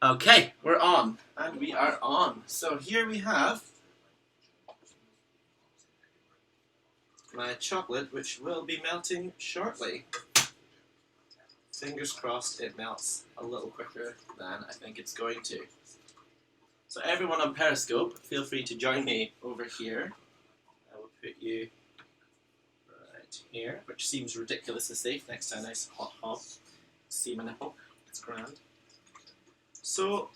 Okay, we're on, and we are on. So here we have my chocolate, which will be melting shortly. Fingers crossed it melts a little quicker than I think it's going to. So everyone on Periscope, feel free to join me over here. I will put you right here, which seems ridiculously safe next to a nice hot hob. See my nipple, it's grand. So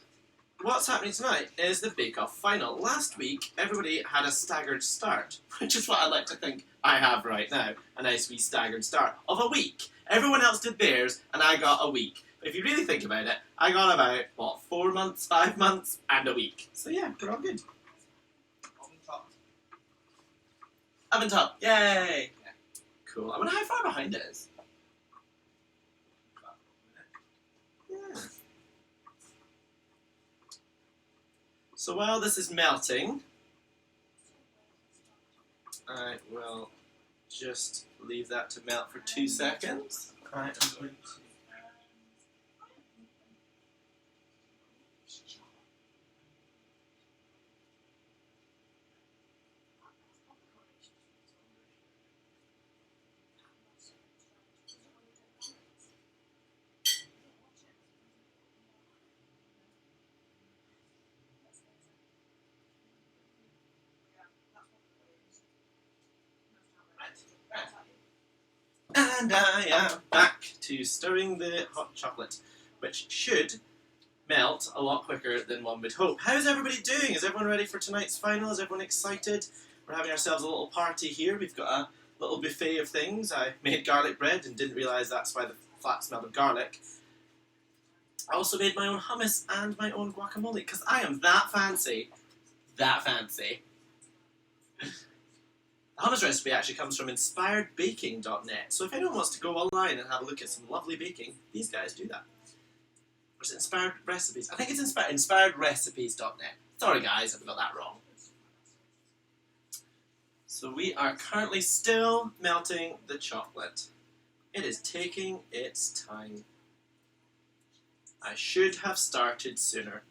what's happening tonight is the Bake Off final. Last week, everybody had a staggered start, which is what I like to think I have right now. A nice wee staggered start of a week. Everyone else did theirs, and I got a week. But if you really think about it, I got about, what, 4 months, 5 months, and a week. So yeah, we're all good. Oven top. Yay! Yeah. Cool. I wonder how far behind it is. Yeah. So while this is melting, I will just leave that to melt for 2 seconds. I am going to... And I am back to stirring the hot chocolate, which should melt a lot quicker than one would hope. How's everybody doing? Is everyone ready for tonight's final? Is everyone excited? We're having ourselves a little party here. We've got a little buffet of things. I made garlic bread and didn't realise that's why the flat smelled of garlic. I also made my own hummus and my own guacamole, because I am that fancy. That fancy. The hummus recipe actually comes from inspiredbaking.net, so if anyone wants to go online and have a look at some lovely baking, these guys do that. Or is it Inspired Recipes? I think it's inspiredrecipes.net. Sorry guys, I've got that wrong. So we are currently still melting the chocolate. It is taking its time. I should have started sooner,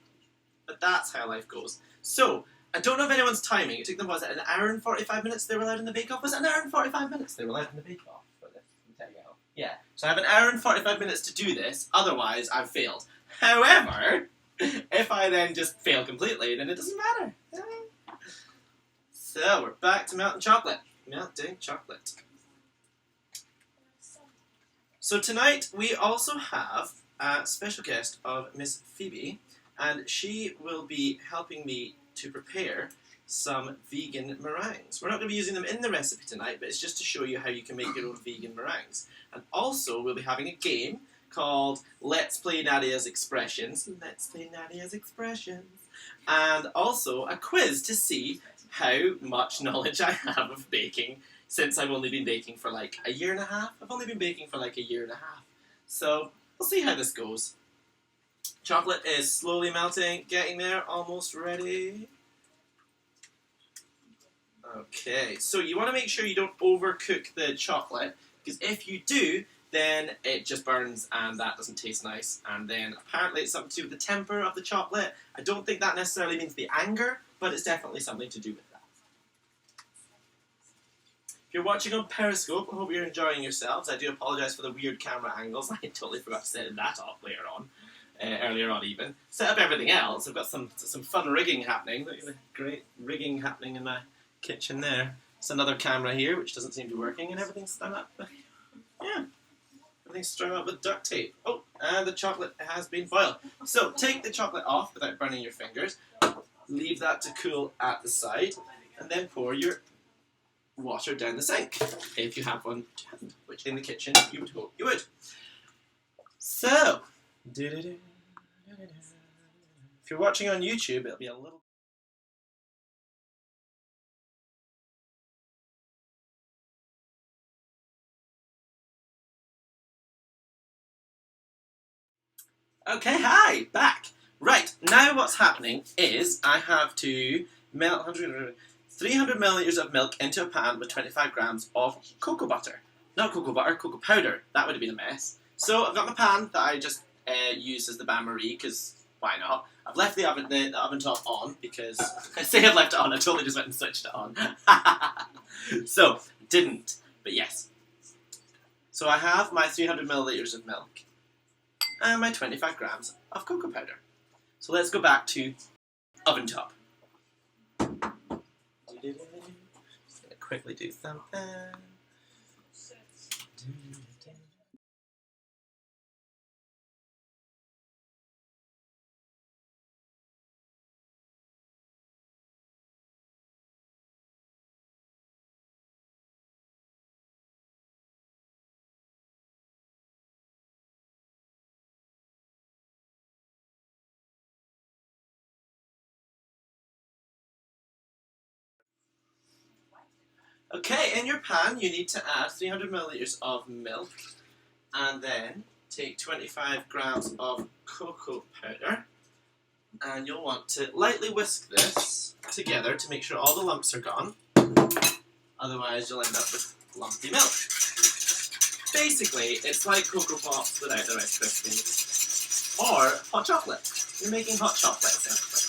but that's how life goes. So, I don't know if anyone's timing. It took them, was it an hour and 45 minutes they were allowed in the Bake Off? Was it an hour and 45 minutes they were allowed in the Bake Off for this? Yeah. So I have an hour and 45 minutes to do this, otherwise I've failed. However, if I then just fail completely, then it doesn't matter. So we're back to melting chocolate. Melting chocolate. So tonight we also have a special guest of Miss Phoebe, and she will be helping me to prepare some vegan meringues. We're not going to be using them in the recipe tonight, but it's just to show you how you can make your own vegan meringues. And also, we'll be having a game called Let's Play Nadia's Expressions. Let's Play Nadia's Expressions. And also a quiz to see how much knowledge I have of baking, since I've only been baking for like a year and a half. I've only been baking for like a year and a half. So, we'll see how this goes. Chocolate is slowly melting, getting there, almost ready. Okay, so you want to make sure you don't overcook the chocolate, because if you do, then it just burns and that doesn't taste nice. And then apparently it's something to do with the temper of the chocolate. I don't think that necessarily means the anger, but it's definitely something to do with that. If you're watching on Periscope, I hope you're enjoying yourselves. I do apologise for the weird camera angles. I totally forgot to set that up later on. Earlier on even. Set up everything else. I've got some fun rigging happening. Look at the great rigging happening in my kitchen there. It's another camera here which doesn't seem to be working, and everything's strung up. Yeah. Everything's strung up with duct tape. Oh, and the chocolate has been boiled. So take the chocolate off without burning your fingers. Leave that to cool at the side, and then pour your water down the sink. If you have one to hand, which in the kitchen you would hope you would. So if you're watching on YouTube, it'll be a little... Okay, hi, back. Right, now what's happening is I have to melt 300 milliliters of milk into a pan with 25 grams of cocoa butter. Not cocoa butter, cocoa powder. That would have been a mess. So I've got my pan that I just used as the bain-marie because why not? I've left the oven top on because I say I've left it on. I totally just went and switched it on. So didn't, but yes. So I have my 300 milliliters of milk and my 25 grams of cocoa powder. So let's go back to oven top. Just gonna quickly do something. Okay, in your pan you need to add 300 milliliters of milk and then take 25 grams of cocoa powder, and you'll want to lightly whisk this together to make sure all the lumps are gone, otherwise you'll end up with lumpy milk. Basically, it's like Cocoa Pops without the Rice Krispies, or hot chocolate. You're making hot chocolate essentially.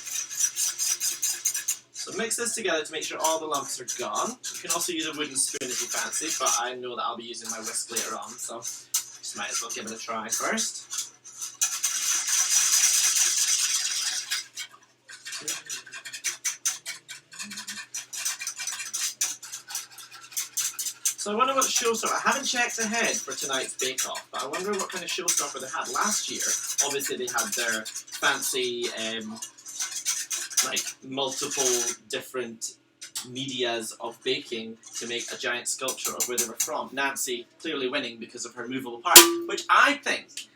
So mix this together to make sure all the lumps are gone. You can also use a wooden spoon if you fancy, but I know that I'll be using my whisk later on, so just might as well give it a try first. So I wonder what showstopper, I haven't checked ahead for tonight's bake-off, but I wonder what kind of showstopper they had last year. Obviously they had their fancy, like multiple different medias of baking to make a giant sculpture of where they were from. Nancy clearly winning because of her movable part, which I think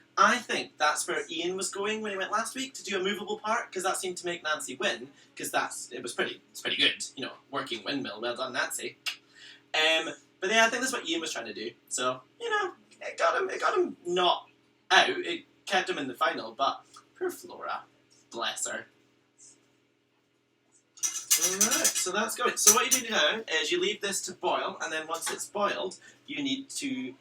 that's where Ian was going when he went last week, to do a movable part, because that seemed to make Nancy win, because it's pretty good, you know, working windmill, well done Nancy. But yeah, I think that's what Ian was trying to do, so, you know, it got him not out, it kept him in the final, but poor Flora, bless her. Alright, so that's going. So what you do now is you leave this to boil, and then once it's boiled, you need to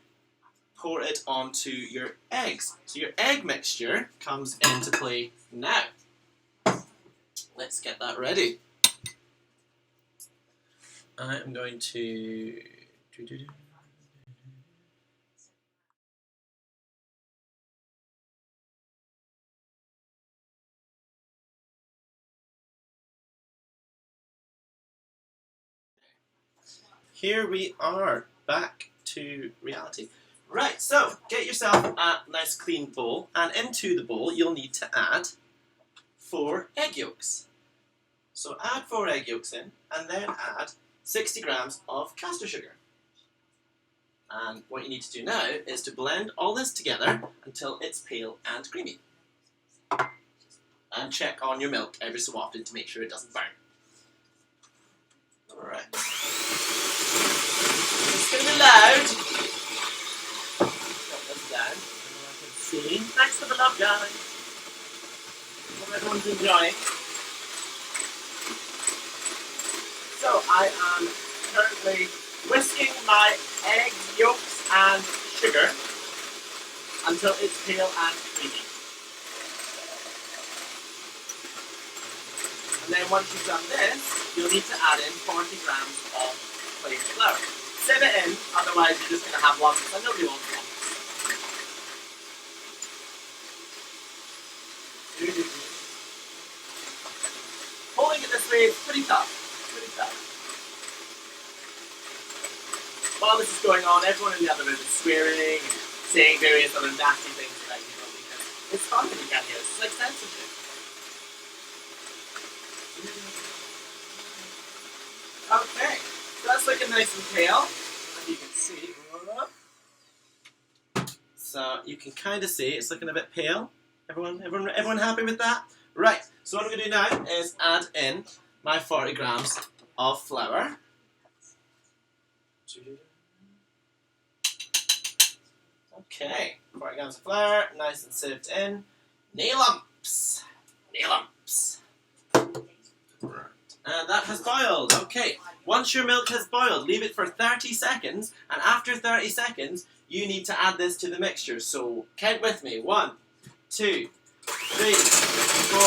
pour it onto your eggs. So your egg mixture comes into play now. Let's get that ready. I am going to... Here we are, back to reality. Right, so get yourself a nice clean bowl, and into the bowl you'll need to add 4 egg yolks. So add 4 egg yolks in, and then add 60 grams of caster sugar. And what you need to do now is to blend all this together until it's pale and creamy. And check on your milk every so often to make sure it doesn't burn. Alright. It's going to be loud. Put this down. I can see. Thanks for the love, guys. Hope everyone's enjoying. So I am currently whisking my egg yolks and sugar until it's pale and creamy. And then once you've done this, you'll need to add in 40 grams of plain flour. Sieve it in, otherwise you're just going to have lumps and nobody wants lumps. Holding it this way is pretty tough. While this is going on, everyone in the other room is swearing and saying various other nasty things about people because it's fun when you can't hear it. It's like censorship. Okay, so that's looking nice and pale, as you can see. So you can kind of see it's looking a bit pale. Everyone happy with that? Right, so what I'm going to do now is add in my 40 grams of flour. Okay, 40 grams of flour, nice and sieved in. No lumps. No lumps. Right. And that has boiled. Okay, once your milk has boiled, leave it for 30 seconds, and after 30 seconds, you need to add this to the mixture. So count with me. 1, 2, 3, 4,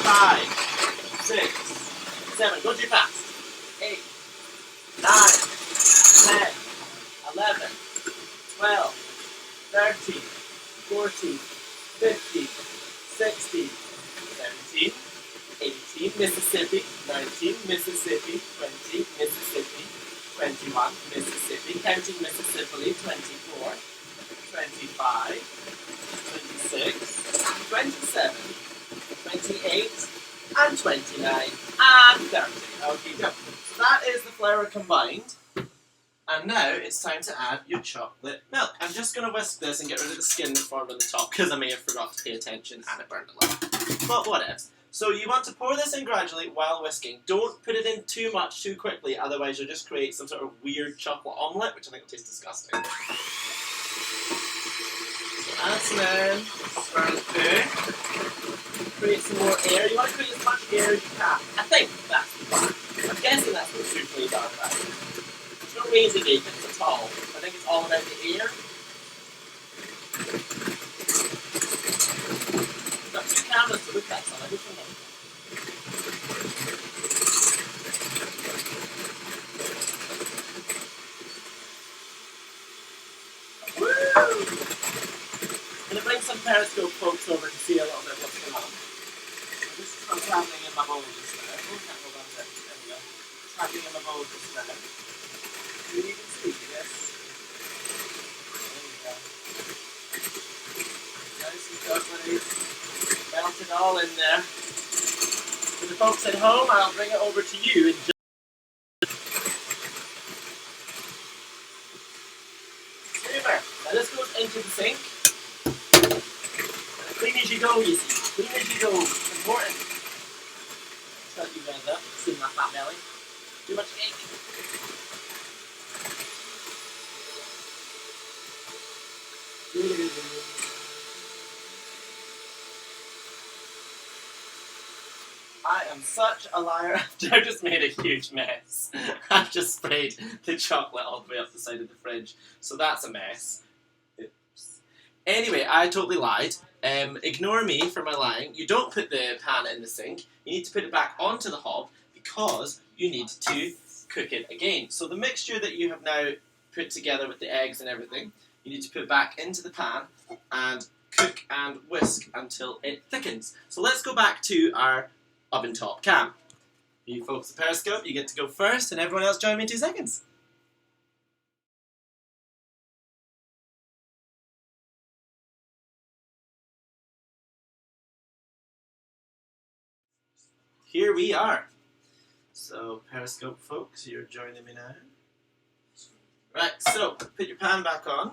5, 6, 7. Go too fast. 8, 9, 10, 11, 12, 13, 14, 15, 16, 17, 18, Mississippi, 19, Mississippi, 20, Mississippi, 21, Mississippi, counting Mississippi, 24, 25, 26, 27, 28, and 29, and 30. Okay, go. So that is the flour combined. And now it's time to add your chocolate milk. I'm just going to whisk this and get rid of the skin that formed on the top because I may have forgot to pay attention and it burned a little. But what else? So you want to pour this in gradually while whisking. Don't put it in too much too quickly, otherwise you'll just create some sort of weird chocolate omelette, which I think will taste disgusting. So add some in, swirl it through. Create some more air. You want to create as much air as you can. I think that's the plan. I'm guessing that's what soufflé are about. There's no reason to make it at all. I think it's all about the air. Got two cameras to look at, so I hope you know. Woo! I'm going to bring some Periscope folks over to see a little bit what's going on. I'm traveling in my bowl just now. Oh, can't hold on to it. There we go. Traveling in my bowl just now. You can see this. There we go. Nice and chocolatey. Melt it all in there. For the folks at home, I'll bring it over to you in just super. Now this goes into the sink. And clean as you go, you see. Clean as you go. It's important. Shut you guys up. See my fat belly. Too much cake. I am such a liar. I just made a huge mess. I've just sprayed the chocolate all the way up the side of the fridge. So that's a mess. Oops. Anyway, I totally lied. Ignore me for my lying. You don't put the pan in the sink. You need to put it back onto the hob because you need to cook it again. So the mixture that you have now put together with the eggs and everything, you need to put back into the pan and cook and whisk until it thickens. So let's go back to our oven top cam. You folks at Periscope, you get to go first, and everyone else join me in 2 seconds. Here we are. So Periscope folks, you're joining me now. Right, so put your pan back on,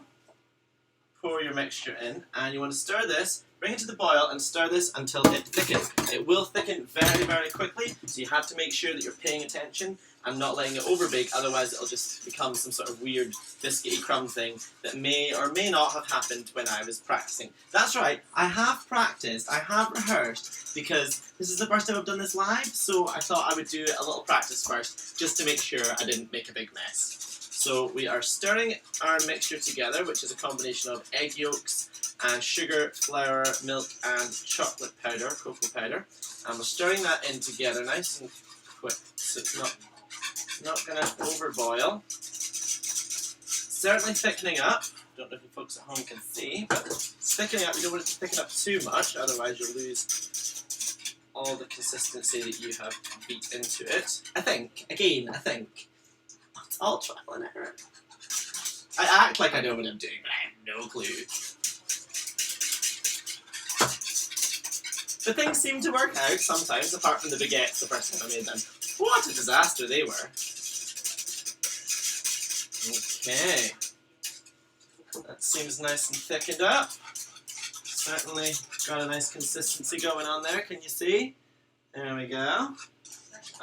pour your mixture in, and you want to stir this, bring it to the boil and stir this until it thickens. It will thicken very, very quickly, so you have to make sure that you're paying attention and not letting it overbake, otherwise it'll just become some sort of weird biscuity crumb thing that may or may not have happened when I was practicing. That's right, I have practiced, I have rehearsed, because this is the first time I've done this live, so I thought I would do a little practice first, just to make sure I didn't make a big mess. So we are stirring our mixture together, which is a combination of egg yolks and sugar, flour, milk and chocolate powder, cocoa powder. And we're stirring that in together nice and quick, so it's not going to overboil. Certainly thickening up. Don't know if you folks at home can see, but it's thickening up. You don't want it to thicken up too much, otherwise you'll lose all the consistency that you have beat into it. I think. It's all trial and error. I act like I know what I'm doing, but I have no clue. But things seem to work out sometimes, apart from the baguettes the first time I made them. What a disaster they were. Okay. That seems nice and thickened up. Certainly got a nice consistency going on there, can you see? There we go.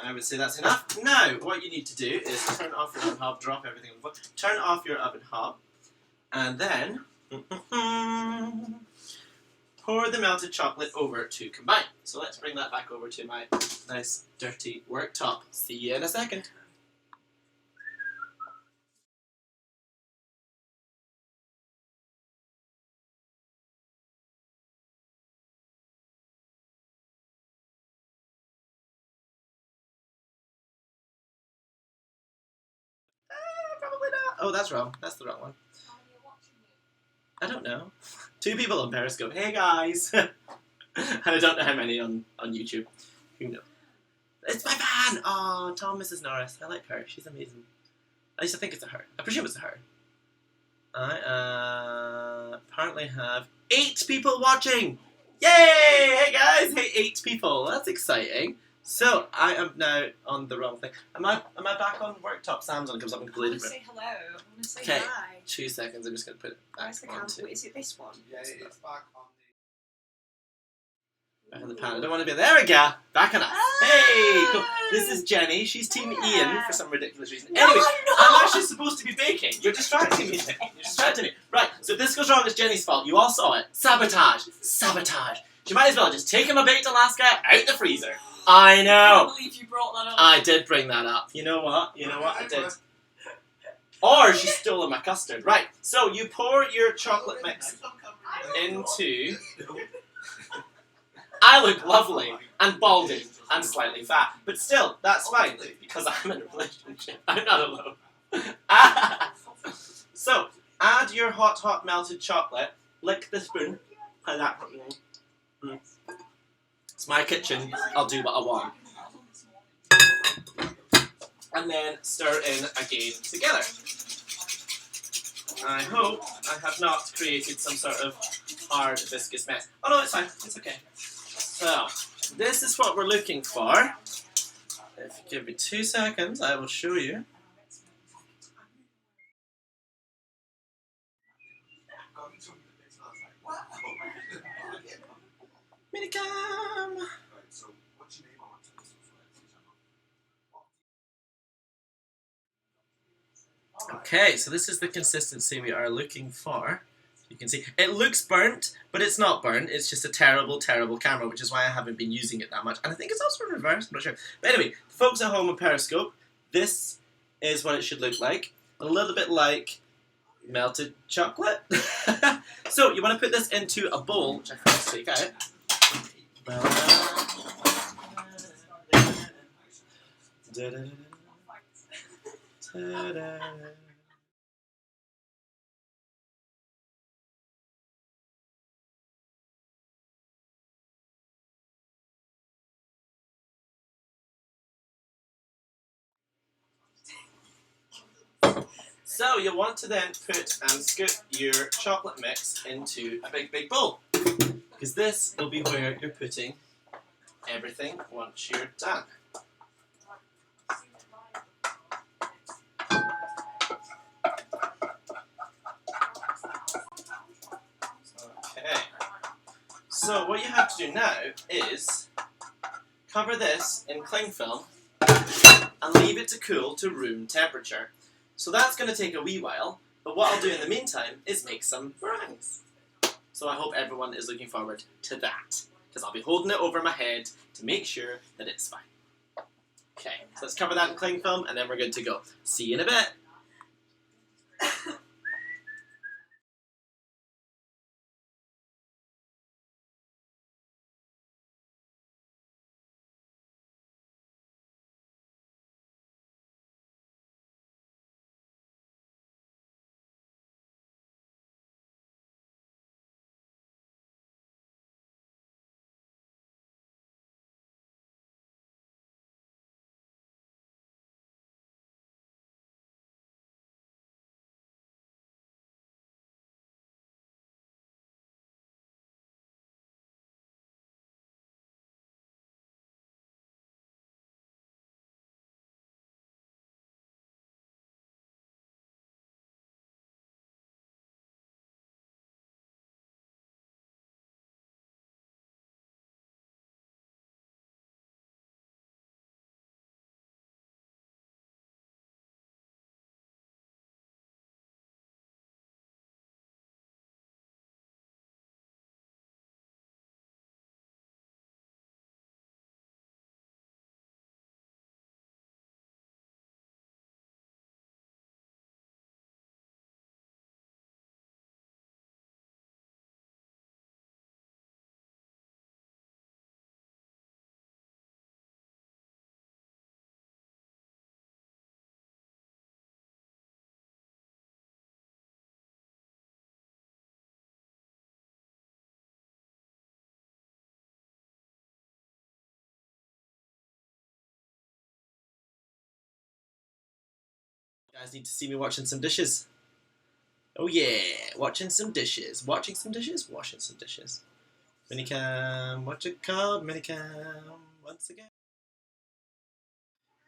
I would say that's enough. Now, what you need to do is turn off your oven hob, drop everything on the floor, turn off your oven hob, and then pour the melted chocolate over to combine. So let's bring that back over to my nice dirty worktop. See you in a second. Oh, that's wrong. That's the wrong one. I don't know. 2 people on Periscope. Hey guys! And I don't know how many on YouTube. Who knows? It's my fan! Oh, Tom Mrs. Norris. I like her. She's amazing. At least I think it's a her. I presume it's a her. I apparently have 8 people watching! Yay! Hey guys! Hey, 8 people. That's exciting. So, I am now on the wrong thing. Am I back on worktop? Sam's on it comes up and completely different. I want to say hello. I want to say Okay, hi. 2 seconds. I'm just going to put it back Where's the camera? onto... Is it this one? Yeah, it's back on Back on the pan. I don't want to be... There we go! Back on us. Hey! Cool. This is Jenny. She's Team Ian for some ridiculous reason. No, Anyway, I'm not. I'm actually supposed to be baking. You're distracting me. You're distracting me. Right, so if this goes wrong, it's Jenny's fault. You all saw it. Sabotage. Sabotage. She might as well just take my baked Alaska out the freezer. I know. I can't believe you brought that up. I did bring that up. You know what? You know what? I did. Or she's stolen my custard. Right, so you pour your chocolate mix into... I look lovely and balding and slightly fat, but still, that's fine because I'm in a relationship. I'm not alone. So, add your hot melted chocolate. Lick the spoon. Like that. It's my kitchen. I'll do what I want. And then stir in again together. I hope I have not created some sort of hard viscous mess. Oh no, it's fine. It's okay. So, this is what we're looking for. If you give me 2 seconds, I will show you. Minicam! Okay, so this is the consistency we are looking for. You can see, it looks burnt, but it's not burnt. It's just a terrible, terrible camera, which is why I haven't been using it that much. And I think it's also in reverse, I'm not sure. But anyway, folks at home on Periscope, this is what it should look like. A little bit like melted chocolate. So, you want to put this into a bowl, which I first take out. So you want to then put and scoop your chocolate mix into a big bowl, because this will be where you're putting everything once you're done. Okay. So what you have to do now is cover this in cling film and leave it to cool to room temperature. So that's going to take a wee while, but what I'll do in the meantime is make some meringues. So I hope everyone is looking forward to that, because I'll be holding it over my head to make sure that it's fine. Okay, so let's cover that in cling film and then we're good to go. See you in a bit. You guys need to see me watching some dishes. Oh yeah, watching some dishes. Watching some dishes? Washing some dishes. Minicam, what's it called? Minicam, once again.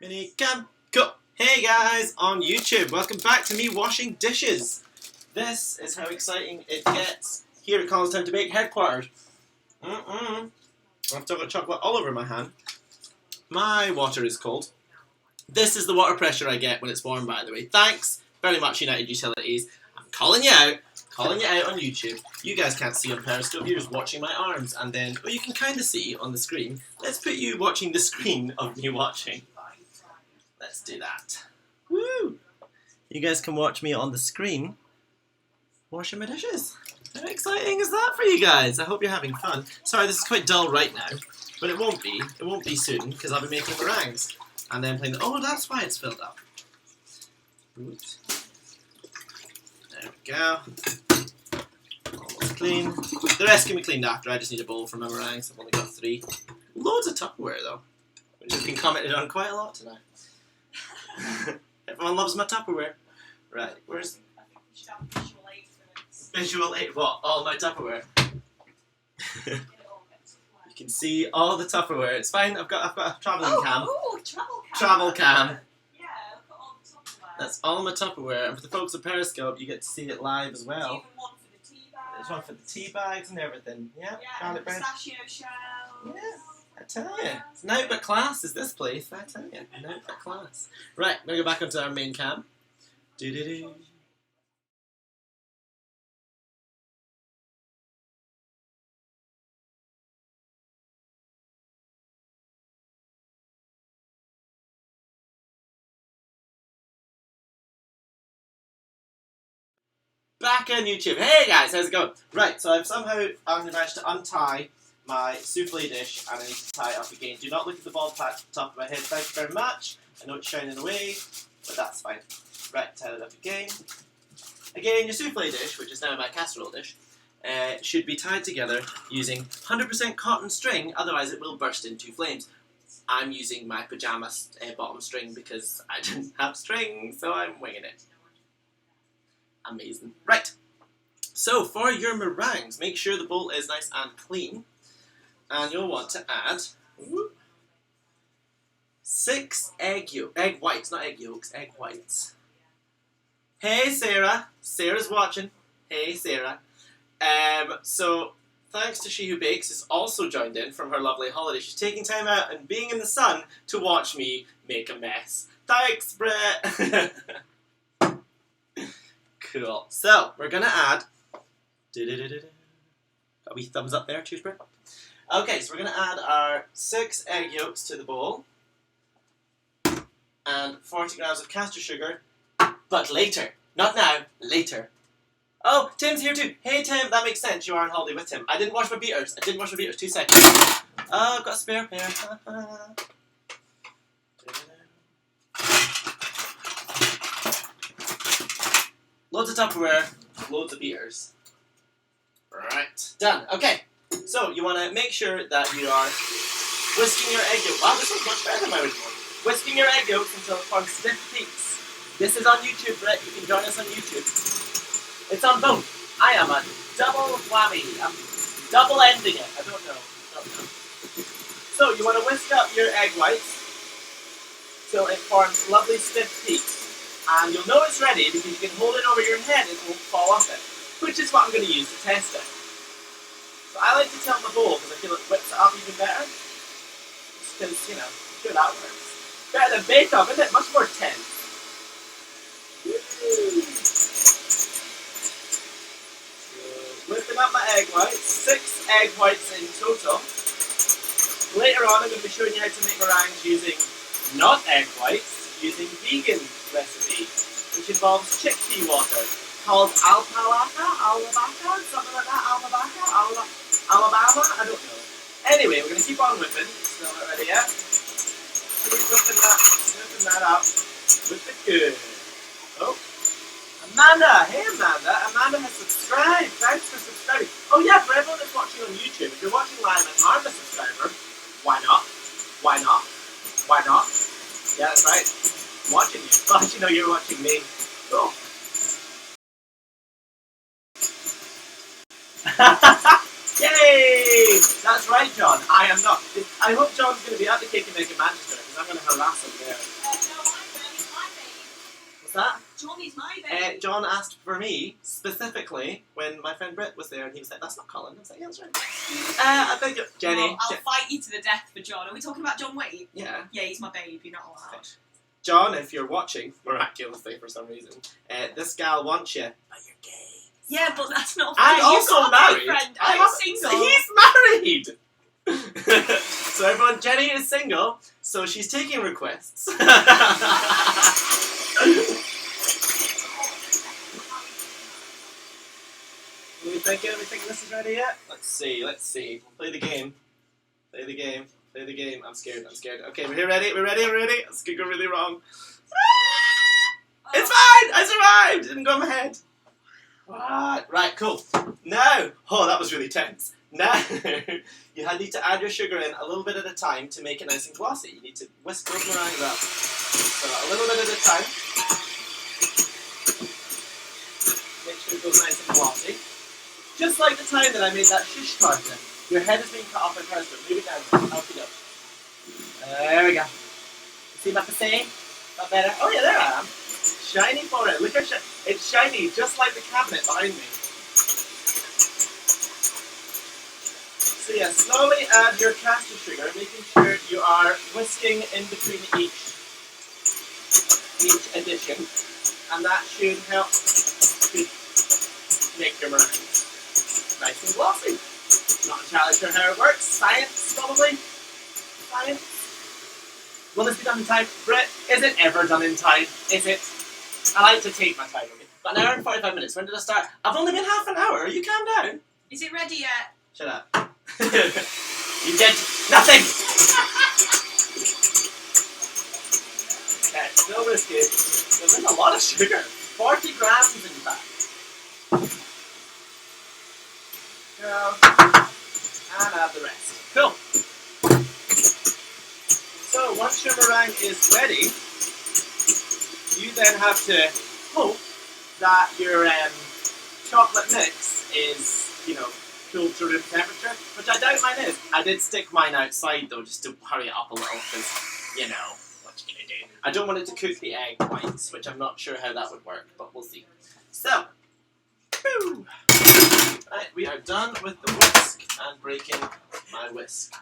Minicam, cool. Hey guys, on YouTube, welcome back to me washing dishes. This is how exciting it gets here at Colins Time to Bake headquarters. I've still got chocolate all over my hand. My water is cold. This is the water pressure I get when it's warm, by the way. Thanks very much, United Utilities. I'm calling you out on YouTube. You guys can't see on Periscope, you're just watching my arms, and then, well, you can kind of see on the screen. Let's put you watching the screen of me watching. Let's do that. Woo! You guys can watch me on the screen washing my dishes. How exciting is that for you guys? I hope you're having fun. Sorry, this is quite dull right now, but it won't be. It won't be soon, because I'll be making meringues. And then playing oh, that's why it's filled up. Oops. There we go. Almost clean. The rest can be cleaned after. I just need a bowl for my meringues. I've only got 3. Loads of Tupperware, though, which has been commented on quite a lot tonight. Everyone loves my Tupperware. Right, where's... I think we should have visual aid for this. Visual aid? What? All my Tupperware? You can see all the Tupperware. It's fine. I've got a travelling cam. Oh, travel cam. Travel cam. Yeah, I've got all the Tupperware. That's all my Tupperware. And for the folks at Periscope, you get to see it live as well. Even one for the tea bags. There's one for the tea bags and everything. Yeah, Yeah, garlic and bread. pistachio shells. Yeah, I tell you. It's now but class is this place. I tell you. Now but class. Right, we're going to go back onto our main cam. Do-do-do. Back on YouTube. Hey guys, how's it going? Right, so I've somehow managed to untie my souffle dish and I need to tie it up again. Do not look at the bald patch at the top of my head. Thank you very much. I know it's shining away, but that's fine. Right, tie it up again. Again, your souffle dish, which is now my casserole dish, should be tied together using 100% cotton string, otherwise it will burst into flames. I'm using my pajama bottom string because I didn't have string, so I'm winging it. Amazing. Right, so for your meringues, make sure the bowl is nice and clean, and you'll want to add 6 egg whites, not egg yolks, egg whites. Hey Sarah, Sarah's watching. Hey Sarah. So thanks to She Who Bakes has also joined in from her lovely holiday. She's taking time out and being in the sun to watch me make a mess. Thanks, Brett. Cool. So, we're going to add... Got a wee thumbs up there. Cheers, Brett. Okay, so we're going to add our 6 egg yolks to the bowl. And 40 grams of caster sugar. But later. Not now. Later. Oh, Tim's here too. Hey, Tim. That makes sense. You are on holiday with Tim. I didn't wash my beaters. 2 seconds. Oh, I've got a spare pair. Loads of Tupperware, loads of beaters. Right, done. Okay, so you want to make sure that you are whisking your egg yolks. Wow, this is much better than my original one. Whisking your egg yolks until it forms stiff peaks. This is on YouTube, Brett. You can join us on YouTube. It's on both. I am a double whammy. I'm double ending it. I don't know. So you want to whisk up your egg whites till it forms lovely stiff peaks. And you'll know it's ready because you can hold it over your head and it won't fall off it, which is what I'm going to use to test it. So I like to tilt my bowl because I feel it whips it up even better. Just because, you know, I'm sure that works. Better than Bake Off, isn't it? Much more tense. So, whipping up my egg whites. 6 egg whites in total. Later on, I'm going to be showing you how to make meringues using not egg whites, using vegan recipe, which involves chickpea water, called albahaca, something like that, Alabama, I don't know. Anyway, we're going to keep on whipping, still not ready yet. Keep whipping that up with the good. Oh, Amanda, hey Amanda, Amanda has subscribed, thanks for subscribing. Oh yeah, for everyone that's watching on YouTube, if you're watching live and aren't a subscriber, why not? Yeah, that's right. watching you. But you know you're watching me. Cool. Yay! That's right, John. I am not. I hope John's going to be at the Cake and Make in Manchester because I'm going to harass him there. No, he's my babe. What's that? John is my babe. John asked for me specifically when my friend Britt was there, and he was like, "That's not Colin." I was like, "Yeah, that's right." I think Jenny. Well, I'll fight you to the death for John. Are we talking about John Waite? Yeah. Yeah, he's my babe. You're not allowed. John, if you're watching miraculously for some reason, this gal wants you, but you're gay. Yeah, but that's not fair. I'm You've also got a married. boyfriend. I'm single. He's married. So everyone, Jenny is single, so she's taking requests. What Are we thinking this is ready yet? Let's see. Play the game. I'm scared. Okay, we're ready? We're ready? This could go really wrong. It's fine! I survived! Didn't go in my head. What? Right, cool. Now, oh, that was really tense. Now, you need to add your sugar in a little bit at a time to make it nice and glossy. You need to whisk those meringues up. So, a little bit at a time. Make sure it goes nice and glossy. Just like the time that I made that shish tartan. Your head is being cut off by pressure. Move it down. Off you go. There we go. See what I say? Not better? Oh yeah, there I am. Shiny for it. Look how it's shiny, just like the cabinet behind me. So yeah, slowly add your caster sugar, making sure you are whisking in between each addition, and that should help to make your meringue nice and glossy. Not entirely sure how it works. Science, probably. Science. Will this be done in time? Britt, is it ever done in time? Is it? I like to take my time with me. But an hour and 45 minutes. When did I start? I've only been half an hour. Are you calm down? Is it ready yet? Shut up. You did nothing! Okay, still whiskey. There's a lot of sugar. 40 grams in fact. Go. And add the rest. Cool. So once your meringue is ready, you then have to hope that your chocolate mix is, cooled to room temperature, which I doubt mine is. I did stick mine outside though, just to hurry it up a little, because, what you gonna do? I don't want it to cook the egg whites, which I'm not sure how that would work, but we'll see. So, woo! Right, we are done with the whisk and breaking my whisk.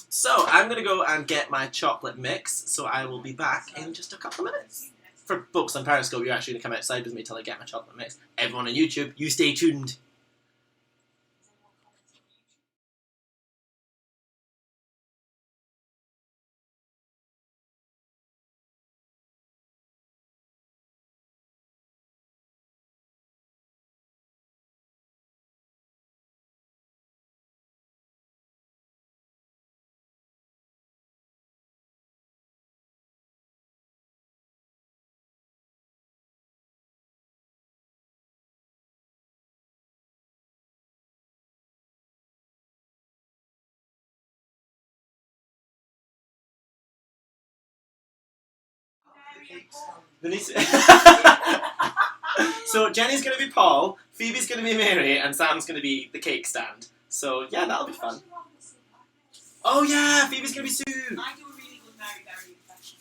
So, I'm going to go and get my chocolate mix, so I will be back in just a couple of minutes. For folks on Periscope, you're actually going to come outside with me till I get my chocolate mix. Everyone on YouTube, you stay tuned. So Jenny's going to be Paul, Phoebe's going to be Mary, and Sam's going to be the cake stand. So yeah, that'll be fun. Oh yeah, Phoebe's going to be Sue. I do a really good Mary Berry impression.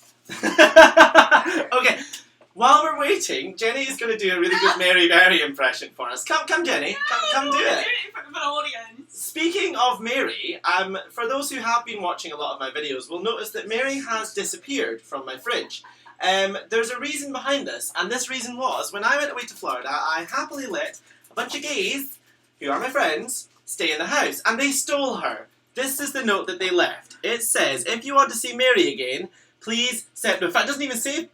Okay, while we're waiting, Jenny is going to do a really good Mary Berry impression for us. Come Jenny, come do it. Do it in front of an audience. Speaking of Mary, for those who have been watching a lot of my videos will notice that Mary has disappeared from my fridge. There's a reason behind this, and this reason was, when I went away to Florida, I happily let a bunch of gays, who are my friends, stay in the house, and they stole her. This is the note that they left. It says, if you want to see Mary again, please send... In fact, it doesn't even say,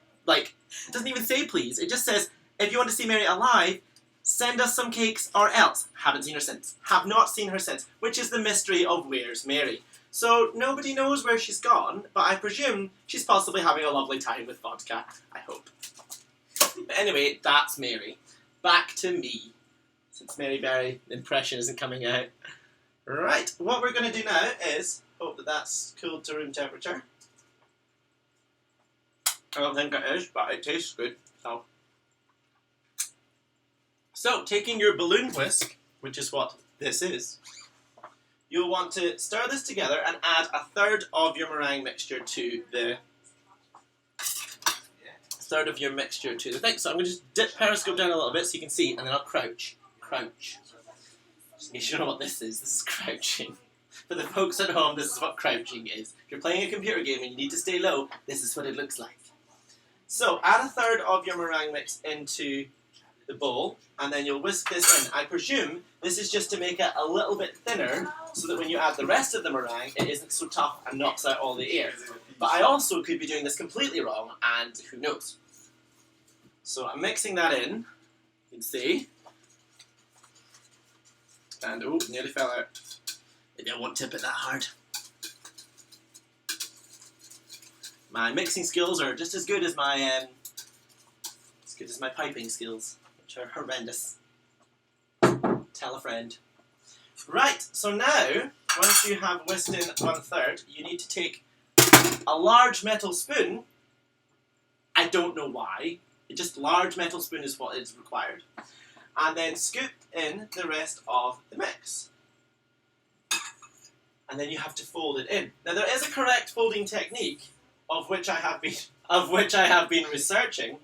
please. It just says, if you want to see Mary alive, send us some cakes or else. Haven't seen her since. Have not seen her since, which is the mystery of Where's Mary. So nobody knows where she's gone, but I presume she's possibly having a lovely time with vodka. I hope. But anyway, that's Mary. Back to me. Since Mary Berry impression isn't coming out. Right, what we're going to do now is hope that that's cooled to room temperature. I don't think it is, but it tastes good. So taking your balloon whisk, which is what this is, you'll want to stir this together and add a third of your meringue mixture to the thing. So I'm going to just dip Periscope down a little bit so you can see, and then I'll crouch. Crouch. Just in case you don't know what this is crouching. For the folks at home, this is what crouching is. If you're playing a computer game and you need to stay low, this is what it looks like. So add a third of your meringue mix into the bowl, and then you'll whisk this in. I presume this is just to make it a little bit thinner, so that when you add the rest of the meringue, it isn't so tough and knocks out all the air. But I also could be doing this completely wrong, and who knows. So I'm mixing that in, you can see. And, oh, nearly fell out. Maybe I won't tip it that hard. My mixing skills are just as good as my piping skills, which are horrendous. Tell a friend. Right, so now, once you have whisked in 1/3, you need to take a large metal spoon. I don't know why. Just large metal spoon is what is required. And then scoop in the rest of the mix. And then you have to fold it in. Now there is a correct folding technique, of which I have been researching.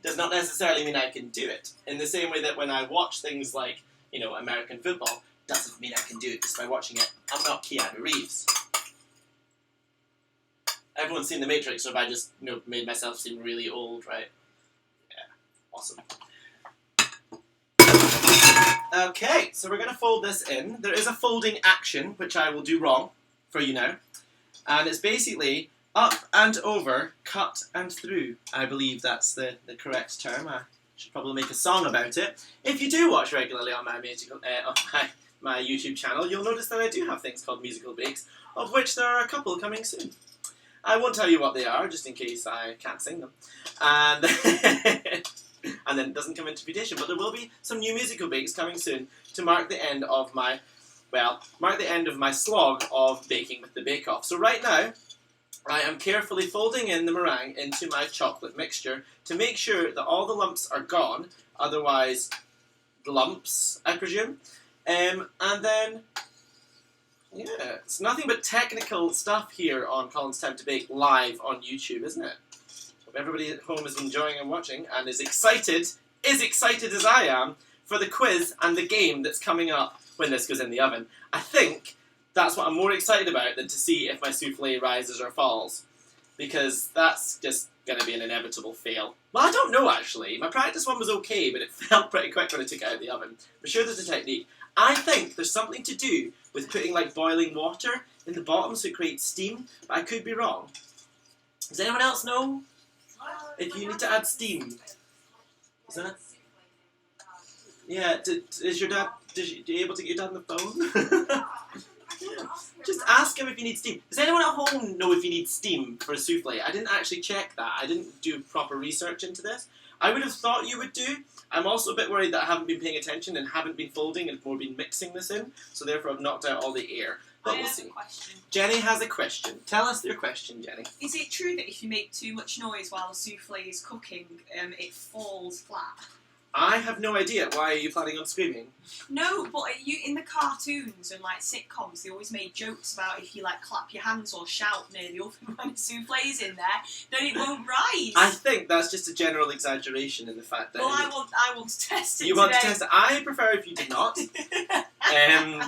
Does not necessarily mean I can do it. In the same way that when I watch things like, you know, American football, doesn't mean I can do it just by watching it. I'm not Keanu Reeves. Everyone's seen The Matrix, so if I just, you know, made myself seem really old, right? Yeah, awesome. Okay, so we're going to fold this in. There is a folding action, which I will do wrong for you now. And it's basically up and over, cut and through. I believe that's the correct term. I should probably make a song about it. If you do watch regularly on my my YouTube channel, you'll notice that I do have things called musical breaks, of which there are a couple coming soon. I won't tell you what they are, just in case I can't sing them. And and then it doesn't come into fruition. But there will be some new musical breaks coming soon to mark the end of my, slog of baking with the Bake Off. So right now, I am carefully folding in the meringue into my chocolate mixture to make sure that all the lumps are gone. Otherwise, the lumps, I presume. And then, yeah, it's nothing but technical stuff here on Colin's Time to Bake live on YouTube, isn't it? Hope everybody at home is enjoying and watching and is excited as I am, for the quiz and the game that's coming up when this goes in the oven. I think that's what I'm more excited about than to see if my souffle rises or falls, because that's just going to be an inevitable fail. Well, I don't know, actually. My practice one was okay, but it fell pretty quick when I took it out of the oven. I'm sure there's a technique. I think there's something to do with putting, like, boiling water in the bottom so it creates steam, but I could be wrong. Does anyone else know if you need to add steam? Is that? Yeah, is your dad... Are you able to get your dad on the phone? Yeah. Just ask him if you need steam. Does anyone at home know if you need steam for a souffle? I didn't actually check that. I didn't do proper research into this. I would have thought you would do. I'm also a bit worried that I haven't been paying attention and haven't been folding and more been mixing this in, so therefore I've knocked out all the air. But we'll see. A question. Jenny has a question. Tell us your question, Jenny. Is it true that if you make too much noise while the souffle is cooking, it falls flat? I have no idea. Why are you planning on screaming? No, but in the cartoons and like sitcoms, they always made jokes about if you like clap your hands or shout near the oven when the souffle is in there, then it won't rise. I think that's just a general exaggeration in the fact that. Well, I want to test it. You want to test it? I prefer if you did not,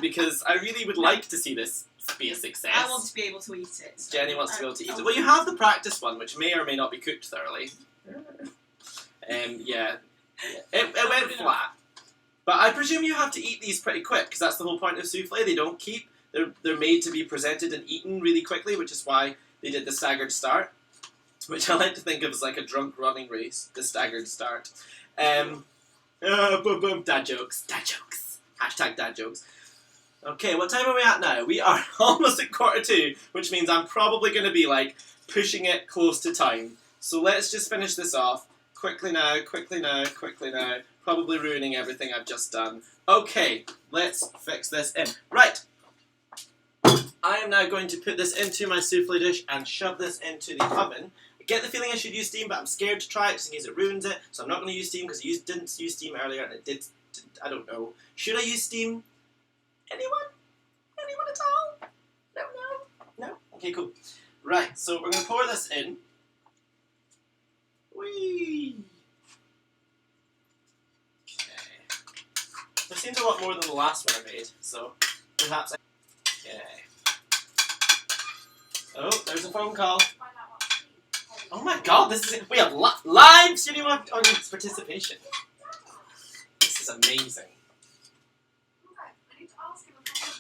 because I really would like to see this be a success. I want to be able to eat it. So Jenny wants to be able to eat it. Well, you have the practice one, which may or may not be cooked thoroughly. Yeah. It went flat. But I presume you have to eat these pretty quick, because that's the whole point of souffle. They don't keep. They're made to be presented and eaten really quickly, which is why they did the staggered start, which I like to think of as like a drunk running race, the staggered start. Boom, boom, dad jokes. Dad jokes. Hashtag dad jokes. Okay, what time are we at now? We are almost at 1:45, which means I'm probably going to be like pushing it close to time. So let's just finish this off. Quickly now, quickly now, quickly now. Probably ruining everything I've just done. Okay, let's fix this in. Right. I am now going to put this into my souffle dish and shove this into the oven. I get the feeling I should use steam, but I'm scared to try it just in case it ruins it. So I'm not going to use steam because I didn't use steam earlier and it did. I don't know. Should I use steam? Anyone? Anyone at all? No? Okay, cool. Right, so we're going to pour this in. Whee! Okay. There seems a lot more than the last one I made, so perhaps okay. Oh, there's a phone call. Oh my god, this is it. We have live studio audience participation. This is amazing.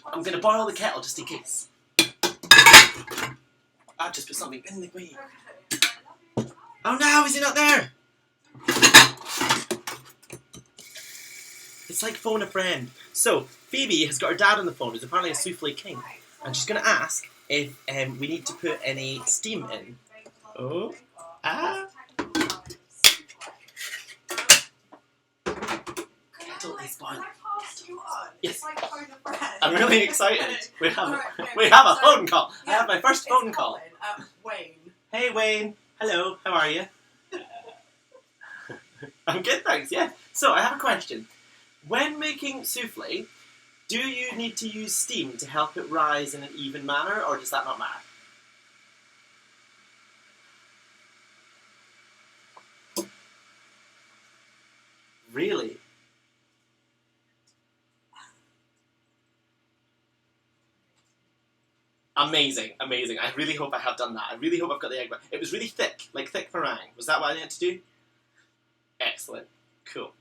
I'm going to boil the kettle just in case. I've just put something in the way. Oh no, is he not there? It's like phone a friend. So, Phoebe has got her dad on the phone, who's apparently a souffle king. And she's going to ask if we need to put any steam in. Oh. Ah. Kettle is boiling. Yes. I'm really excited. We have a phone call. I have my first phone call. Wayne. Hey Wayne. Hello. How are you? I'm good, thanks. Yeah. So I have a question. When making souffle, do you need to use steam to help it rise in an even manner, or does that not matter? Really? Amazing, amazing. I really hope I have done that. I really hope I've got the egg. It was really thick, like thick meringue. Was that what I needed to do? Excellent. Cool.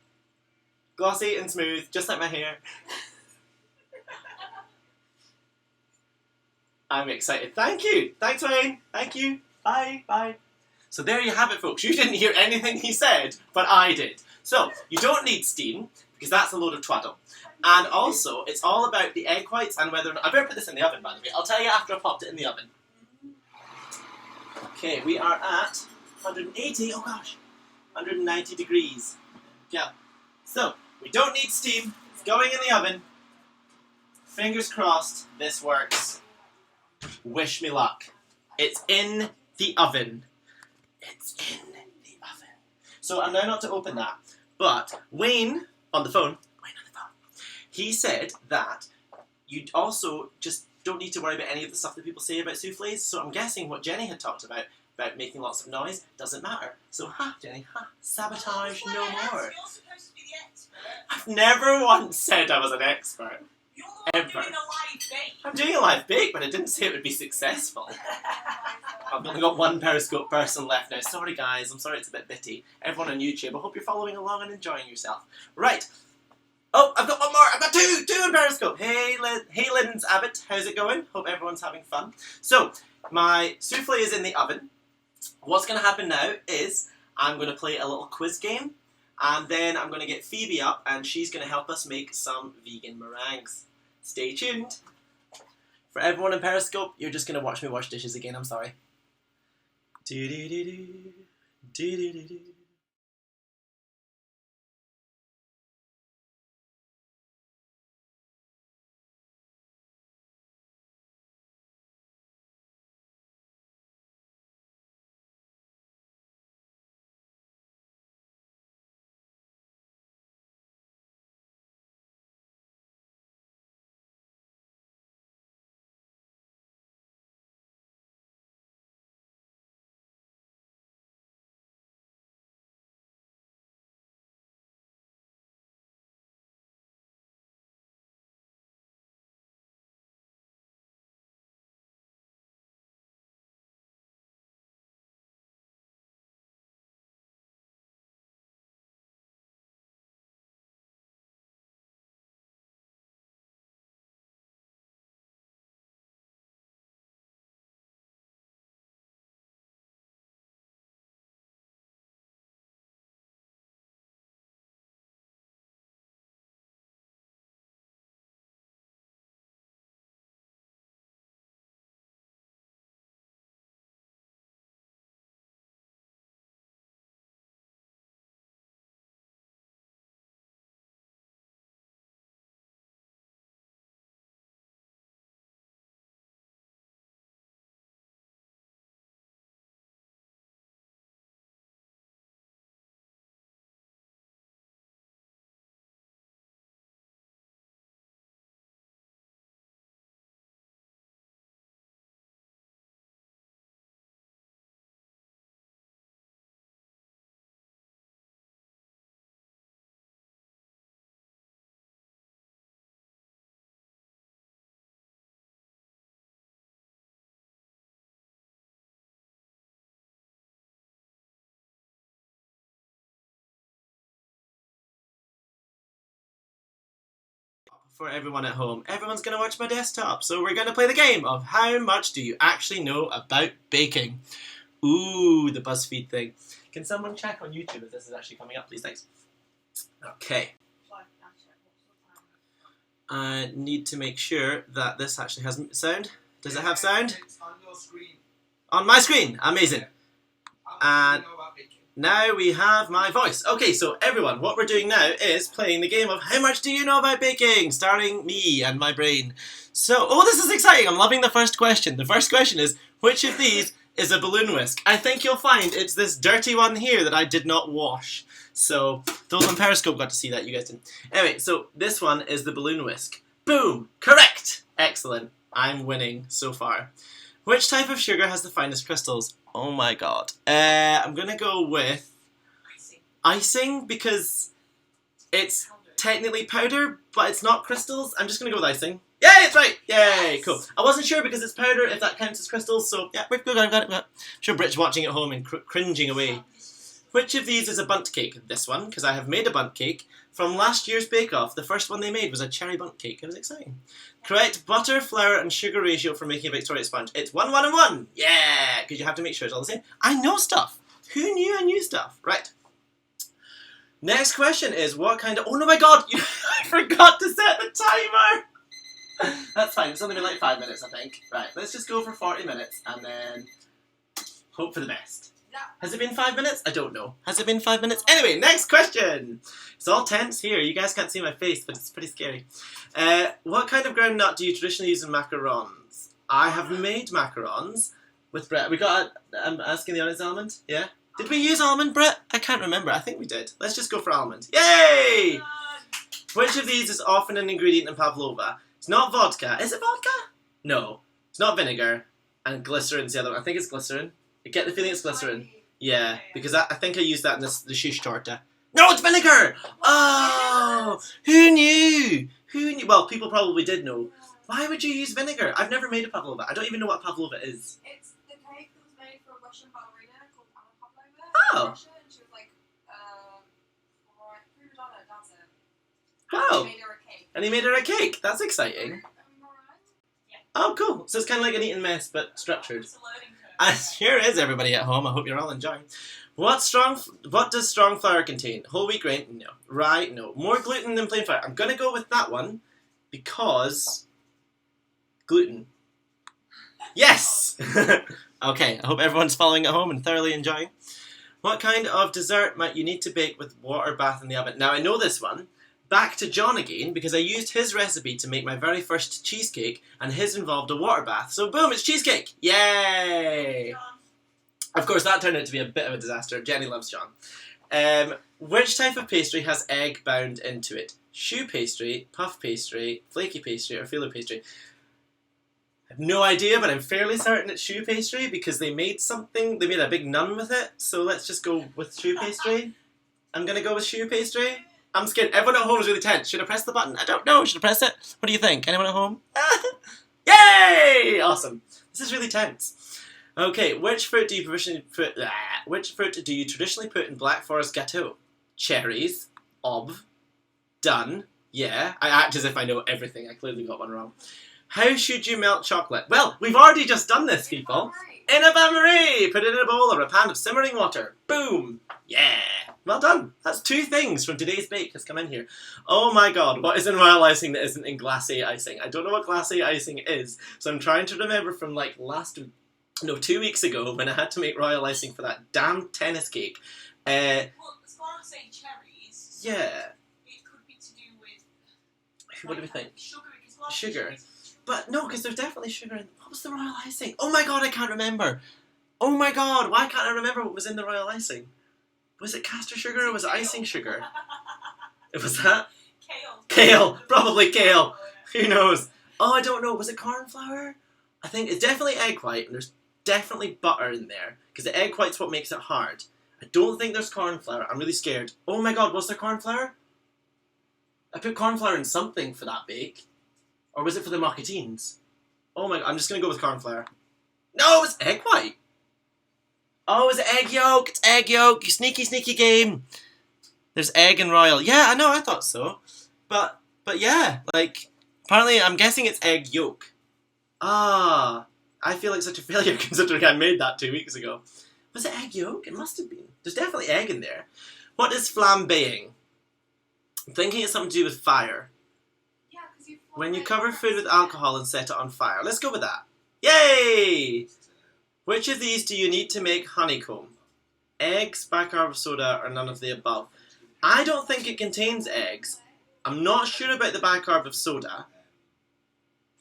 Glossy and smooth, just like my hair. I'm excited. Thank you. Thanks, Wayne. Thank you. Bye. Bye. So there you have it, folks. You didn't hear anything he said, but I did. So, you don't need steam, because that's a load of twaddle. And also, it's all about the egg whites and whether or not... I better put this in the oven, by the way. I'll tell you after I popped it in the oven. Okay, we are at 180, oh gosh, 190 degrees. Yeah. So, we don't need steam. It's going in the oven. Fingers crossed this works. Wish me luck. It's in the oven. It's in the oven. So I'm now not to open that. But Wayne on the phone, he said that you also just don't need to worry about any of the stuff that people say about soufflés. So I'm guessing what Jenny had talked about making lots of noise, doesn't matter. So Jenny, sabotage no more. You're supposed to be the expert. I've never once said I was an expert. You're the one doing a live bake. I'm doing a live bake, but I didn't say it would be successful. I've only got one Periscope person left now. Sorry guys, I'm sorry it's a bit bitty. Everyone on YouTube, I hope you're following along and enjoying yourself. Right. Oh, I've got one more. I've got two in Periscope. Hey Lynn's Abbott, how's it going? Hope everyone's having fun. So, my souffle is in the oven. What's going to happen now is I'm going to play a little quiz game, and then I'm going to get Phoebe up, and she's going to help us make some vegan meringues. Stay tuned. For everyone in Periscope, you're just going to watch me wash dishes again, I'm sorry. Do-do-do-do. Do-do-do-do. for everyone at home. Everyone's going to watch my desktop, so we're going to play the game of how much do you actually know about baking. Ooh, the BuzzFeed thing. Can someone check on YouTube if this is actually coming up, please? Thanks. Okay. I need to make sure that this actually has sound. Does it have sound? It's on your screen. On my screen. Amazing. And now we have my voice. Okay, so everyone, what we're doing now is playing the game of How Much Do You Know About Baking? Starring me and my brain. So, oh, this is exciting. I'm loving the first question. The first question is, which of these is a balloon whisk? I think you'll find it's this dirty one here that I did not wash. So, those on Periscope got to see that, you guys didn't. Anyway, so this one is the balloon whisk. Boom! Correct! Excellent. I'm winning so far. Which type of sugar has the finest crystals? Oh my god. I'm gonna go with icing because it's technically powder, but it's not crystals. I'm just gonna go with icing. Yay, it's right! Yay, yes. Cool. I wasn't sure because it's powder if that counts as crystals, so yeah, we've got it. I'm sure Brit's watching at home and cringing away. Which of these is a bundt cake? This one, because I have made a bundt cake. From last year's bake-off, the first one they made was a cherry bundt cake. It was exciting. Correct butter, flour, and sugar ratio for making a Victoria sponge. It's 1, 1, and 1. Yeah, because you have to make sure it's all the same. I know stuff. Who knew I knew stuff? Right. Next question is what kind of... Oh, no, my God. I forgot to set the timer. That's fine. It's only been like 5 minutes, I think. Right, let's just go for 40 minutes and then hope for the best. Has it been 5 minutes? I don't know. Has it been 5 minutes? Anyway, next question. It's all tense here. You guys can't see my face, but it's pretty scary. What kind of ground nut do you traditionally use in macarons? I have made macarons with Brett. We got I'm asking the audience almond? Yeah? Did we use almond, Brett? I can't remember. I think we did. Let's just go for almond. Yay! Which of these is often an ingredient in pavlova? It's not vodka. Is it vodka? No. It's not vinegar. And glycerin's the other one. I think it's glycerin. I get the feeling it's glycerin. Yeah, because I think I used that in the shish torta. No, it's vinegar! Oh! Who knew? Who knew? Well, people probably did know. Why would you use vinegar? I've never made a pavlova. I don't even know what pavlova is. It's the cake that was made for a Russian ballerina called Anna Pavlova. Oh. In Russia, and she was like, prima donna dancer. Wow. And he made her a cake. And he made her a cake. That's exciting. Am I right? Oh, cool. So it's kind of like an eating mess, but structured. It's a learning curve. Here is everybody at home. I hope you're all enjoying. What does strong flour contain? Whole wheat grain? No. Rye? No. More gluten than plain flour. I'm going to go with that one because gluten. Yes! Okay, I hope everyone's following at home and thoroughly enjoying. What kind of dessert might you need to bake with water bath in the oven? Now, I know this one. Back to John again, because I used his recipe to make my very first cheesecake, and his involved a water bath. So boom, it's cheesecake! Yay! Of course, that turned out to be a bit of a disaster. Jenny loves John. Which type of pastry has egg bound into it? Choux pastry, puff pastry, flaky pastry, or filo pastry? I have no idea, but I'm fairly certain it's choux pastry, because they made a big nun with it, so let's just go with choux pastry. I'm gonna go with choux pastry. I'm scared. Everyone at home is really tense. Should I press the button? I don't know. Should I press it? What do you think? Anyone at home? Yay! Awesome. This is really tense. Okay, which fruit do you traditionally put in Black Forest gâteau? Cherries. Done. Yeah. I act as if I know everything. I clearly got one wrong. How should you melt chocolate? Well, we've already just done this, people. In a bain-marie! Put it in a bowl or a pan of simmering water. Boom! Yeah! Well done. That's 2 things from today's bake has come in here. Oh my god, what is in royal icing that isn't in glacé icing? I don't know what glacé icing is, so I'm trying to remember from like 2 weeks ago when I had to make royal icing for that damn tennis cake. Well, as far as saying cherries, so Yeah. it could be to do with... What do we think? Sugar, because lots of Sugar. cherries- But no, because there's definitely sugar in... What was the royal icing? Oh my god, I can't remember. Oh my god, why can't I remember what was in the royal icing? Was it castor sugar or was it icing sugar? It was that? Kale. Kale! Probably kale! Who knows? Oh, I don't know. Was it corn flour? I think it's definitely egg white, and there's definitely butter in there, because the egg white's what makes it hard. I don't think there's corn flour. I'm really scared. Oh my god, was there corn flour? I put corn flour in something for that bake. Or was it for the mockatines? Oh my god, I'm just going to go with corn flour. No, it's egg white! Oh, is it egg yolk? It's egg yolk. You sneaky, sneaky game. There's egg and royal. Yeah, I know, I thought so. But But yeah, like, apparently I'm guessing it's egg yolk. Ah, I feel like such a failure considering I made that 2 weeks ago. Was it egg yolk? It must have been. There's definitely egg in there. What is flambeing? I'm thinking it's something to do with fire. Yeah, because you. When you cover food with alcohol and set it on fire. Let's go with that. Yay! Which of these do you need to make honeycomb? Eggs, bicarb soda, or none of the above? I don't think it contains eggs. I'm not sure about the bicarb of soda.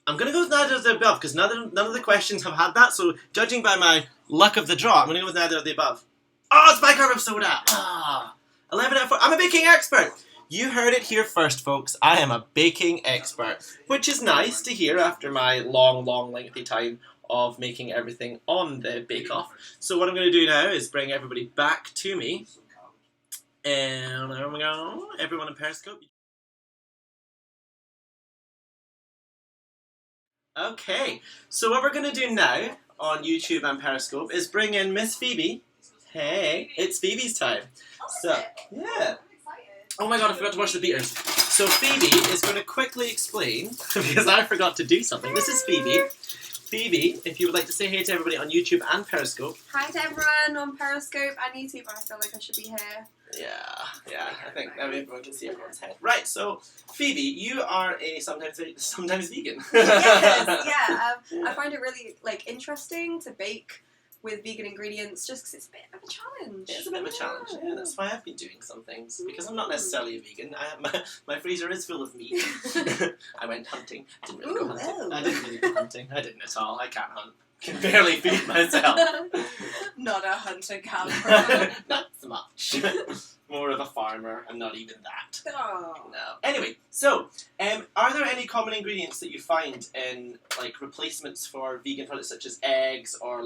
I'm going to go with neither of the above because none of the questions have had that. So judging by my luck of the draw, I'm going to go with neither of the above. Oh, it's bicarb of soda! Ah, 11 out of 4. I'm a baking expert! You heard it here first, folks. I am a baking expert, which is nice to hear after my long, lengthy time of making everything on the bake-off. So what I'm going to do now is bring everybody back to me. And there we go. Everyone in Periscope. Okay, so what we're going to do now on YouTube and Periscope is bring in Miss Phoebe. Hey, it's Phoebe's time. So, yeah. Oh my god, I forgot to wash the beaters. So Phoebe is going to quickly explain, because I forgot to do something. This is Phoebe. Phoebe, if you would like to say hey to everybody on YouTube and Periscope. Hi to everyone on Periscope and YouTube. I feel like I should be here. Yeah, I think everyone can see everyone's head. Right, so Phoebe, you are a sometimes vegan. Yes, yeah. I find it really interesting to bake with vegan ingredients just because it's a bit of a challenge. It's a bit of a challenge, yeah. That's why I've been doing some things, because I'm not necessarily a vegan. My freezer is full of meat. I went hunting. Didn't really go hunting. I didn't really go hunting. I didn't at all. I can't hunt. Can barely feed myself. Not a hunter gatherer. Not so much. More of a farmer, and not even that. Oh. No. Anyway, so are there any common ingredients that you find in replacements for vegan products such as eggs or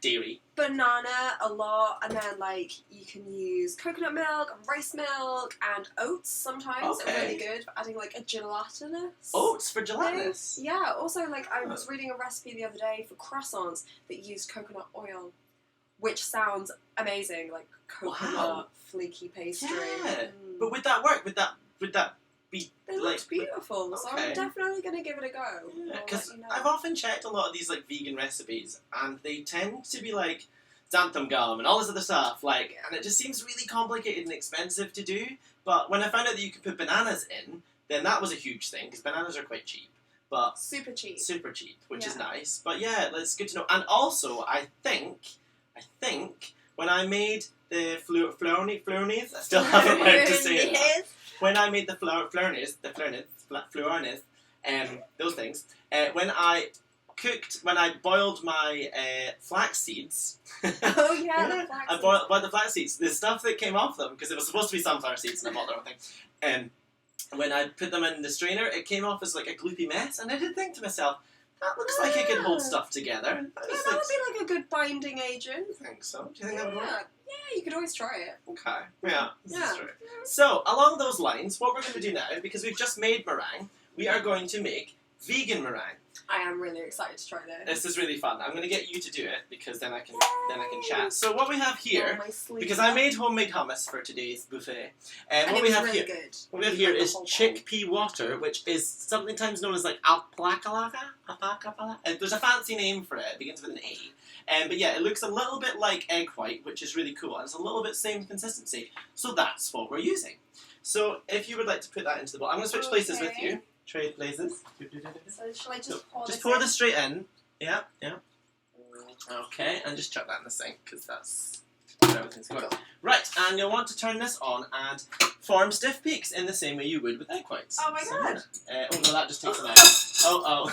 dairy? Banana a lot, and then you can use coconut milk and rice milk and oats sometimes are really good for adding a gelatinous. Oats for gelatinous? Yeah, also I was reading a recipe the other day for croissants that used coconut oil, which sounds amazing, coconut flaky pastry. Yeah. But would that work? Would that be They looked beautiful, so I'm definitely going to give it a go. Because I've often checked a lot of these vegan recipes, and they tend to be xanthan gum and all this other stuff, and it just seems really complicated and expensive to do. But when I found out that you could put bananas in, then that was a huge thing, because bananas are quite cheap. But super cheap, which is nice. But yeah, it's good to know. And also, I think when I made the flornies, I still haven't learned to say it. When I made the flornies, those things, when I boiled my flax seeds. Oh yeah, the flax seeds. I boiled the flax seeds. The stuff that came off them, because it was supposed to be sunflower seeds, and I bought the wrong thing. When I put them in the strainer, it came off as a gloopy mess, and I did think to myself, that looks like it could hold stuff together. That would be a good binding agent. I think so. Do you think that would work? Yeah, you could always try it. Okay. Yeah, this is true. So, along those lines, what we're going to do now, because we've just made meringue, we are going to make vegan meringue. I am really excited to try this. This is really fun. I'm going to get you to do it, because then I can chat. So what we have here, because I made homemade hummus for today's buffet, and what we have really here, good. what we have here is chickpea water, which is sometimes known as alpacalaca. There's a fancy name for it. It begins with an A. But yeah, it looks a little bit like egg white, which is really cool, and it's a little bit same consistency. So that's what we're using. So if you would like to put that into the bowl, I'm going to switch places with you. Trade places. So shall I just pour Just pour this straight in. Yeah. Okay, and just chuck that in the sink, because that's where everything's going. Right, and you'll want to turn this on and form stiff peaks in the same way you would with egg whites. Oh my god! Oh no, that just takes a minute. Oh.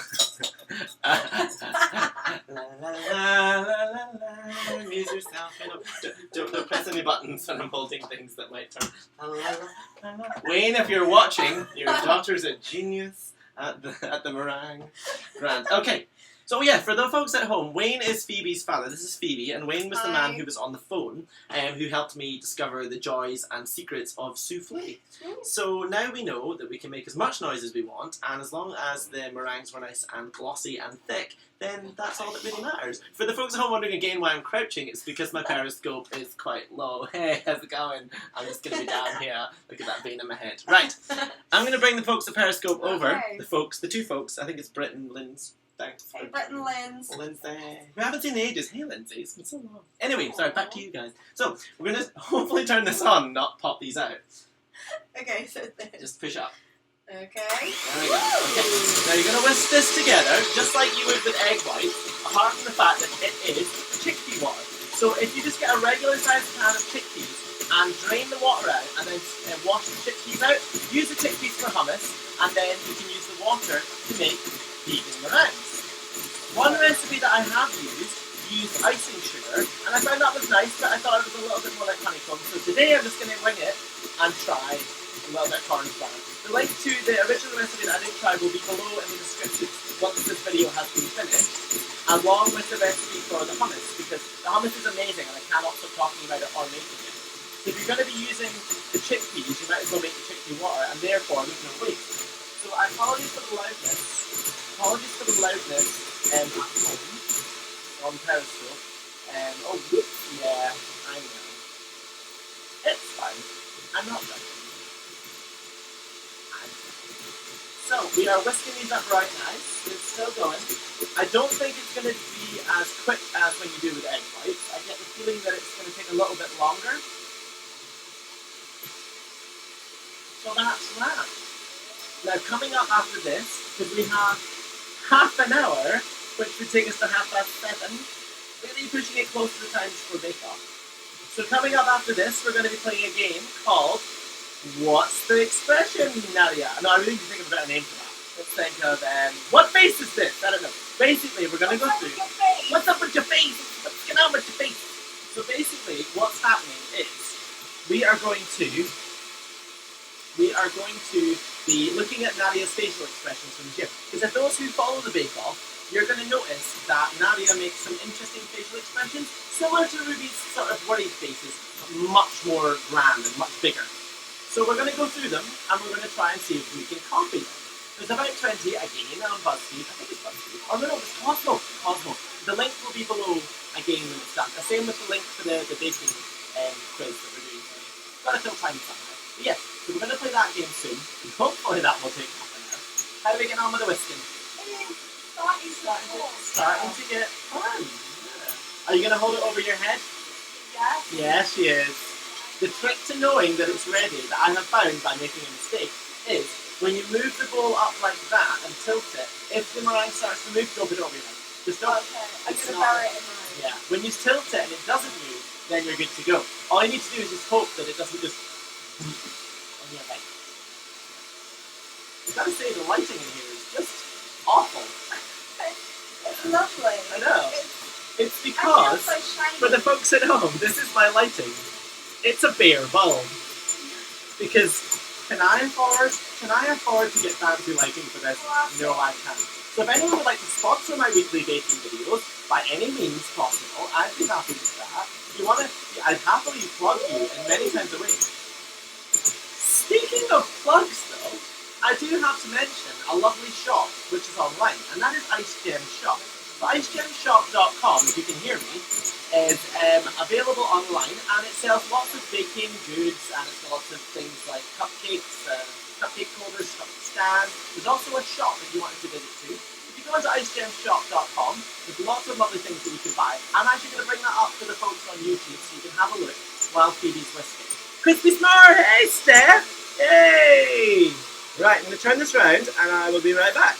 Amuse yourself. Don't press any buttons when I'm holding things that might turn. Wayne, if you're watching, your daughter's a genius at the meringue. Grand. Okay. So yeah, for the folks at home, Wayne is Phoebe's father. This is Phoebe, and Wayne was the man Hi. who was on the phone who helped me discover the joys and secrets of souffle. So now we know that we can make as much noise as we want, and as long as the meringues were nice and glossy and thick, then that's all that really matters. For the folks at home wondering again why I'm crouching, it's because my periscope is quite low. Hey, how's it going? I'm just going to be down here. Look at that vein in my head. Right, I'm going to bring the folks at periscope over. Okay. The two folks. I think it's Britt and Lynn's. Thanks. Hey, Brett and Linz. Lindsay. We haven't seen in ages. Hey, Lindsay. It's been so long. Anyway, sorry, back to you guys. So, we're going to hopefully turn this on, not pop these out. Okay, so this. Just push up. Okay. There we go. Okay. Now you're going to whisk this together, just like you would with egg whites, apart from the fact that it is chickpea water. So if you just get a regular sized pan of chickpeas and drain the water out and then wash the chickpeas out, use the chickpeas for hummus, and then you can use the water to make vegan meringues. One recipe that I have used icing sugar, and I found that was nice, but I thought it was a little bit more like honeycomb. So today I'm just going to wing it and try a little bit of cornstarch. The link to the original recipe that I did try will be below in the description once this video has been finished, along with the recipe for the hummus, because the hummus is amazing and I cannot stop talking about it or making it. So if you're going to be using the chickpeas, you might as well make the chickpea water, and therefore there's no waste. So apologies for the loudness. Apologies for the loudness at home on Periscope. Oh, whoops, yeah, I know. It's fine. I'm not done. So, we are whisking these up right now. It's still going. I don't think it's going to be as quick as when you do with egg whites. I get the feeling that it's going to take a little bit longer. So that's that. Now, coming up after this, because we have half an hour, which would take us to 7:30, really pushing it close to the times for bake-off. So coming up after this, we're going to be playing a game called What's the Expression, Nadia? No, I really need to think of a better name for that. Let's think of, what face is this? I don't know. Basically, we're going to go through... What's up with your face? What's going on with your face? So basically, what's happening is we are going to be looking at Nadia's facial expressions from the gym. Because if those who follow the bake-off, you're going to notice that Nadia makes some interesting facial expressions, similar to Ruby's sort of worried faces, but much more grand and much bigger. So we're going to go through them, and we're going to try and see if we can copy them. There's about 20, again, on BuzzFeed. I think it's BuzzFeed. Oh, no, it's Cosmo. The link will be below, again, when it's done. The same with the link for the baking quiz that we're doing today. Got to fill time somehow. But yes, so we're going to play that game soon. Hopefully that will take half an hour. How do we get on with the whisking? Starting to get fun. Yeah. Are you going to hold it over your head? Yeah. Yeah, she is. The trick to knowing that it's ready, that I have found by making a mistake, is when you move the bowl up like that and tilt it, if the meringue starts to move, don't put it over your head. Just don't. Okay, I'm going to bury it in mine. Yeah. When you tilt it and it doesn't move, then you're good to go. All you need to do is just hope that it doesn't just on your head. I've got to say, the lighting in here is just awful. It's lovely. I know. It's I because, feel so shiny. for the folks at home, this is my lighting. It's a bare bulb. Because can I afford to get fancy lighting for this? No, I can't. So if anyone would like to sponsor my weekly baking videos, by any means possible, I'd be happy with that. If you want to, I'd happily plug you in many times a week. Speaking of plugs though, I do have to mention a lovely shop which is online, and that is Iced Jems Shop. So icedjemshop.com, if you can hear me, is available online, and it sells lots of baking goods, and it's got lots of things like cupcakes, cupcake holders, cupcake stands. There's also a shop if you wanted to visit too. If you go into icedjemshop.com, there's lots of lovely things that you can buy. I'm actually going to bring that up for the folks on YouTube so you can have a look while Phoebe's whisking. Crispy Smart! Hey, Steph! Hey! Right, I'm going to turn this round, and I will be right back.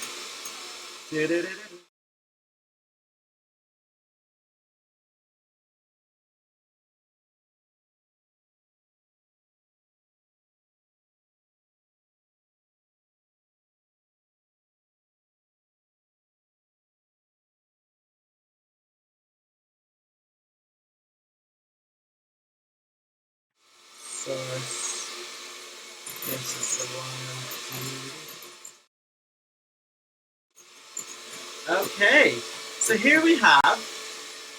Source. This is the one. Okay. So here we have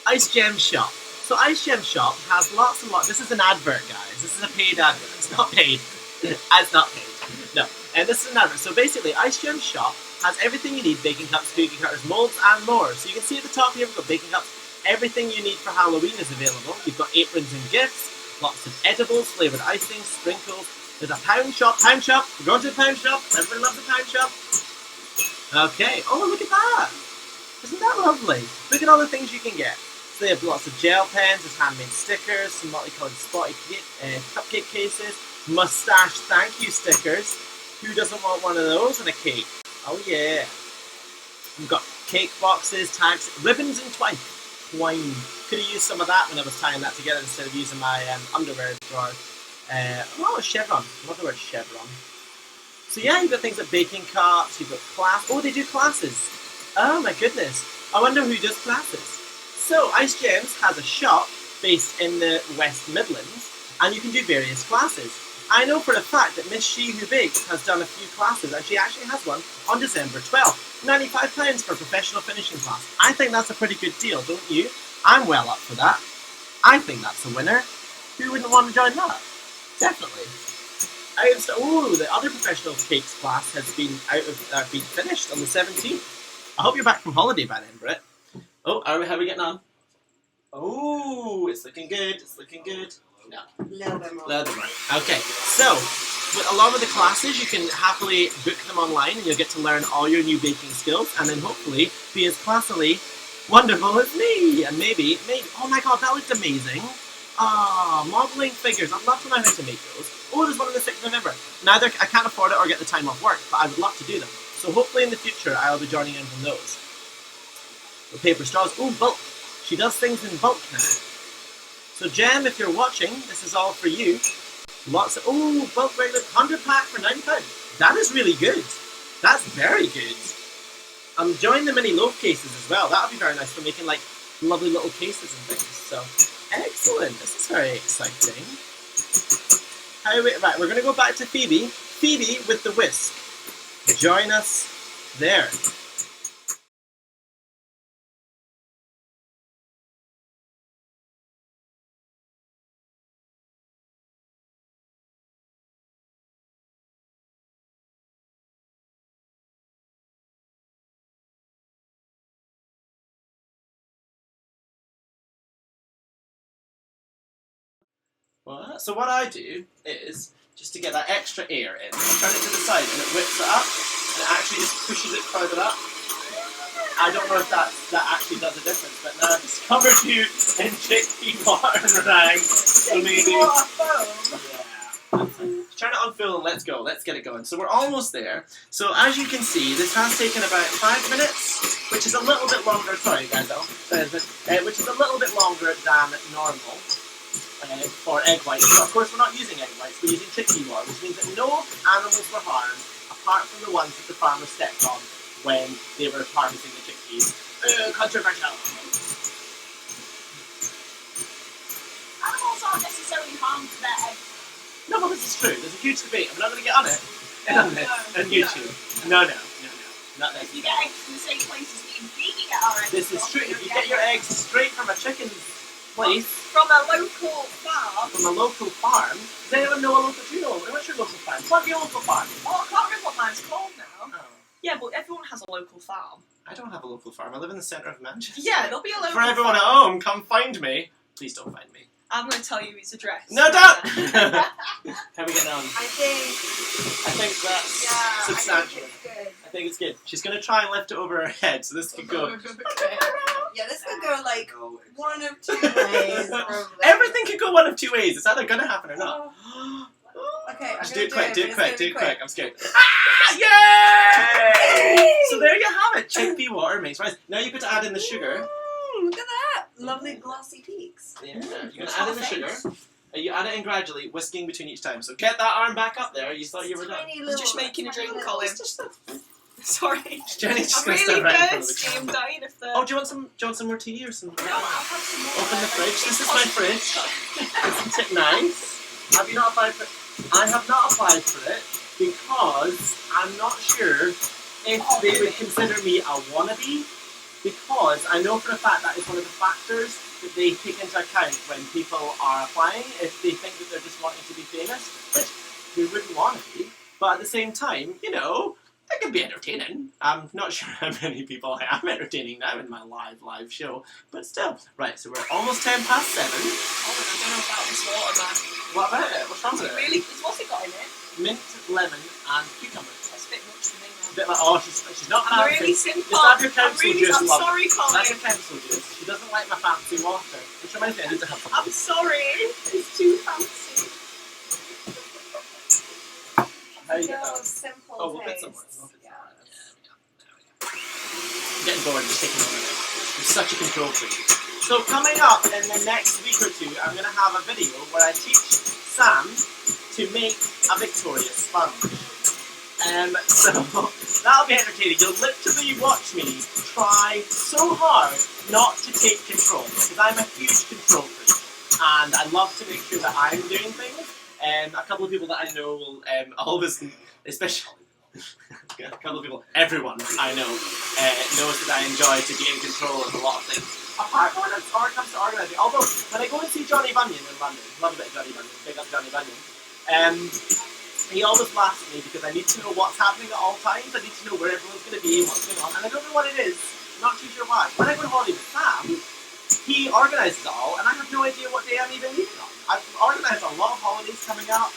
Iced Jems Shop. So Iced Jems Shop has lots and lots. This is an advert, guys. This is a paid advert. It's not paid. It's not paid. No. And this is an advert. So basically, Iced Jems Shop has everything you need: baking cups, cookie cutters, molds, and more. So you can see at the top here we've got baking cups. Everything you need for Halloween is available. You've got aprons and gifts, lots of edibles, flavoured icing, sprinkles. There's a pound shop. Pound shop. We're going to the pound shop. Everyone loves a pound shop. Okay. Oh, look at that. Isn't that lovely? Look at all the things you can get. So they have lots of gel pens, there's handmade stickers, some multicolored spotty cupcake cases, mustache thank you stickers. Who doesn't want one of those on a cake? Oh yeah. We've got cake boxes, tags, ribbons and twine. Could have used some of that when I was tying that together instead of using my underwear drawer. Oh, chevron. I love the word chevron. So yeah, you've got things like baking cups, you've got class. Oh, they do classes. Oh my goodness. I wonder who does classes. So Iced Jems has a shop based in the West Midlands, and you can do various classes. I know for a fact that Miss She Who Bakes has done a few classes, and she actually has one on December 12th. £95 for a professional finishing class. I think that's a pretty good deal, don't you? I'm well up for that. I think that's a winner. Who wouldn't want to join that? Definitely. Oh, the other professional cakes class has been been finished on the 17th. I hope you're back from holiday by then, Britt. Oh, how are we getting on? Oh, it's looking good. It's looking good. No. A little bit more. Little bit more. Okay, so along with the classes, you can happily book them online, and you'll get to learn all your new baking skills, and then hopefully be as classily wonderful as me. And maybe. Oh my God, that looked amazing. Ah, modelling figures. I'd love to know how to make those. Oh, there's one on the 6th of November. Neither I can't afford it or get the time off work, but I would love to do them. So hopefully in the future I'll be joining in from those. The paper straws. Oh, bulk. She does things in bulk now. So Jem, if you're watching, this is all for you. Lots of bulk regular 100 pack for £9. That is really good. That's very good. I'm enjoying the mini loaf cases as well. That would be very nice for making like lovely little cases and things. So excellent. This is very exciting. Right, we're going to go back to Phoebe. Phoebe with the whisk. Join us there. What? So what I do is, just to get that extra air in, I turn it to the side and it whips it up, and it actually just pushes it further up. I don't know if that actually does a difference, but now I've discovered you in chickpea water meringue. So maybe. Yeah. Turn it on full and let's go. Let's get it going. So we're almost there. So as you can see, this has taken about 5 minutes, which is a little bit longer. Sorry, guys, which is a little bit longer than normal. For egg whites. So of course we're not using egg whites, we're using chickpea water, which means that no animals were harmed apart from the ones that the farmer stepped on when they were harvesting the chickpeas. Controversial. Animals aren't necessarily harmed to their eggs. No, but this is true. There's a huge debate. I'm not going to get on it. On YouTube. No. Not if you get eggs from the same place as me and Phoebe get our eggs. This is true. If you get your eggs straight from a chicken's place. From a local farm. From a local farm? Does anyone know a local? Do you know? What's your local farm? What's your local farm? Oh, I can't remember what mine's called now. Oh. Yeah, but everyone has a local farm. I don't have a local farm. I live in the centre of Manchester. Yeah, there'll be a local For everyone at home, come find me. Please don't find me. I'm going to tell you his address. No, don't! How are we getting on? I think that's substantial. I think I think it's it's good. good. She's going to try and lift it over her head, so this could go. Yeah, this could go like one of two ways. Probably. Everything could go one of two ways. It's either going to happen or not. Okay, Just do it quick, do it quick. I'm scared. Yay! Yay! So there you have it. Chickpea water makes rice. Now you've got to add in the sugar. Look at that. Lovely glossy peaks. Yeah, you're going to add in the sugar. You add it in gradually, whisking between each time. So get that arm back up there. You thought you were done. You're just making a drink, Colin. Sorry. Jenny's just I'm going to really stand right in front of the thirsty. I'm camera. dying of thirst. Oh, do you want some more tea or some? No, I'll have some more. Open the fridge. This is my fridge. Isn't it nice? Have you not applied for it? I have not applied for it because I'm not sure if they would consider me a wannabe because I know for a fact that is one of the factors that they take into account when people are applying, if they think that they're just wanting to be famous, which who wouldn't want to be, but at the same time, you know, it can be entertaining. I'm not sure how many people I am entertaining now in my live show, but still. Right, so we're almost 7:10. Oh, I don't know about this water, man. What about it? What's wrong with it? Really? What's it got in it? Mint, lemon, and cucumber. That's a bit much for me, A man. bit like, oh, she's not I'm fancy. really simple. Just have your council juice, I'm love. sorry, That's your Colin. council juice. She doesn't like my fancy water, which reminds me I need to have some. I'm sorry. It's too fancy. How you get No, that? simple Oh, we'll put taste. some more. We'll put some Yeah. more. I'm getting bored just taking over now. I'm such a control freak. So coming up in the next week or two, I'm going to have a video where I teach Sam to make a Victoria sponge. So that'll be entertaining. You'll literally watch me try so hard not to take control, because I'm a huge control freak, and I love to make sure that I'm doing things. A couple of people that I know will always, especially a couple of people, everyone I know knows that I enjoy to be in control of a lot of things. Apart from when it comes to organising, although when I go and see Johnny Bunyan in London, love a bit of Johnny Bunyan, big up Johnny Bunyan, he always laughs at me because I need to know what's happening at all times. I need to know where everyone's going to be and what's going on, and I don't know what it is. I'm not too sure why. When I go to holiday with Sam, he organises it all, and I have no idea what day I'm even leaving on. I've organised a lot of holidays coming up,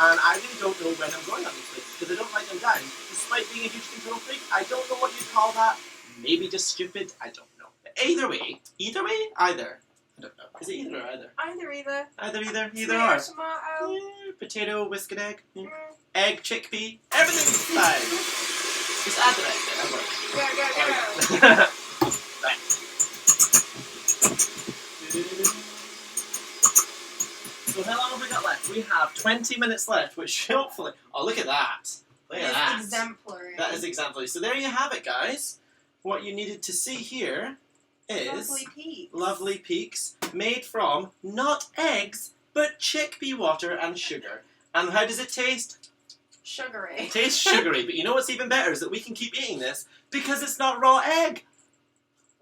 and I really don't know when I'm going on these places because I don't write them down. Despite being a huge control freak, I don't know what you'd call that. Maybe just stupid. I don't know. But either way, either. I don't know. Is it either or either? Either. Either Tomato, or. tomato. Yeah, potato, whisk and egg. Egg, chickpea, everything's fine. Just add the egg then, that works. Go. Right. So how long have we got left? We have 20 minutes left, which hopefully... Oh, look at that. Look at that. It's exemplary. That is exemplary. So there you have it, guys. What you needed to see here is... Lovely peaks. Lovely peaks made from not eggs, but chickpea water and sugar. And how does it taste? Sugary. It tastes sugary, but you know what's even better is that we can keep eating this because it's not raw egg.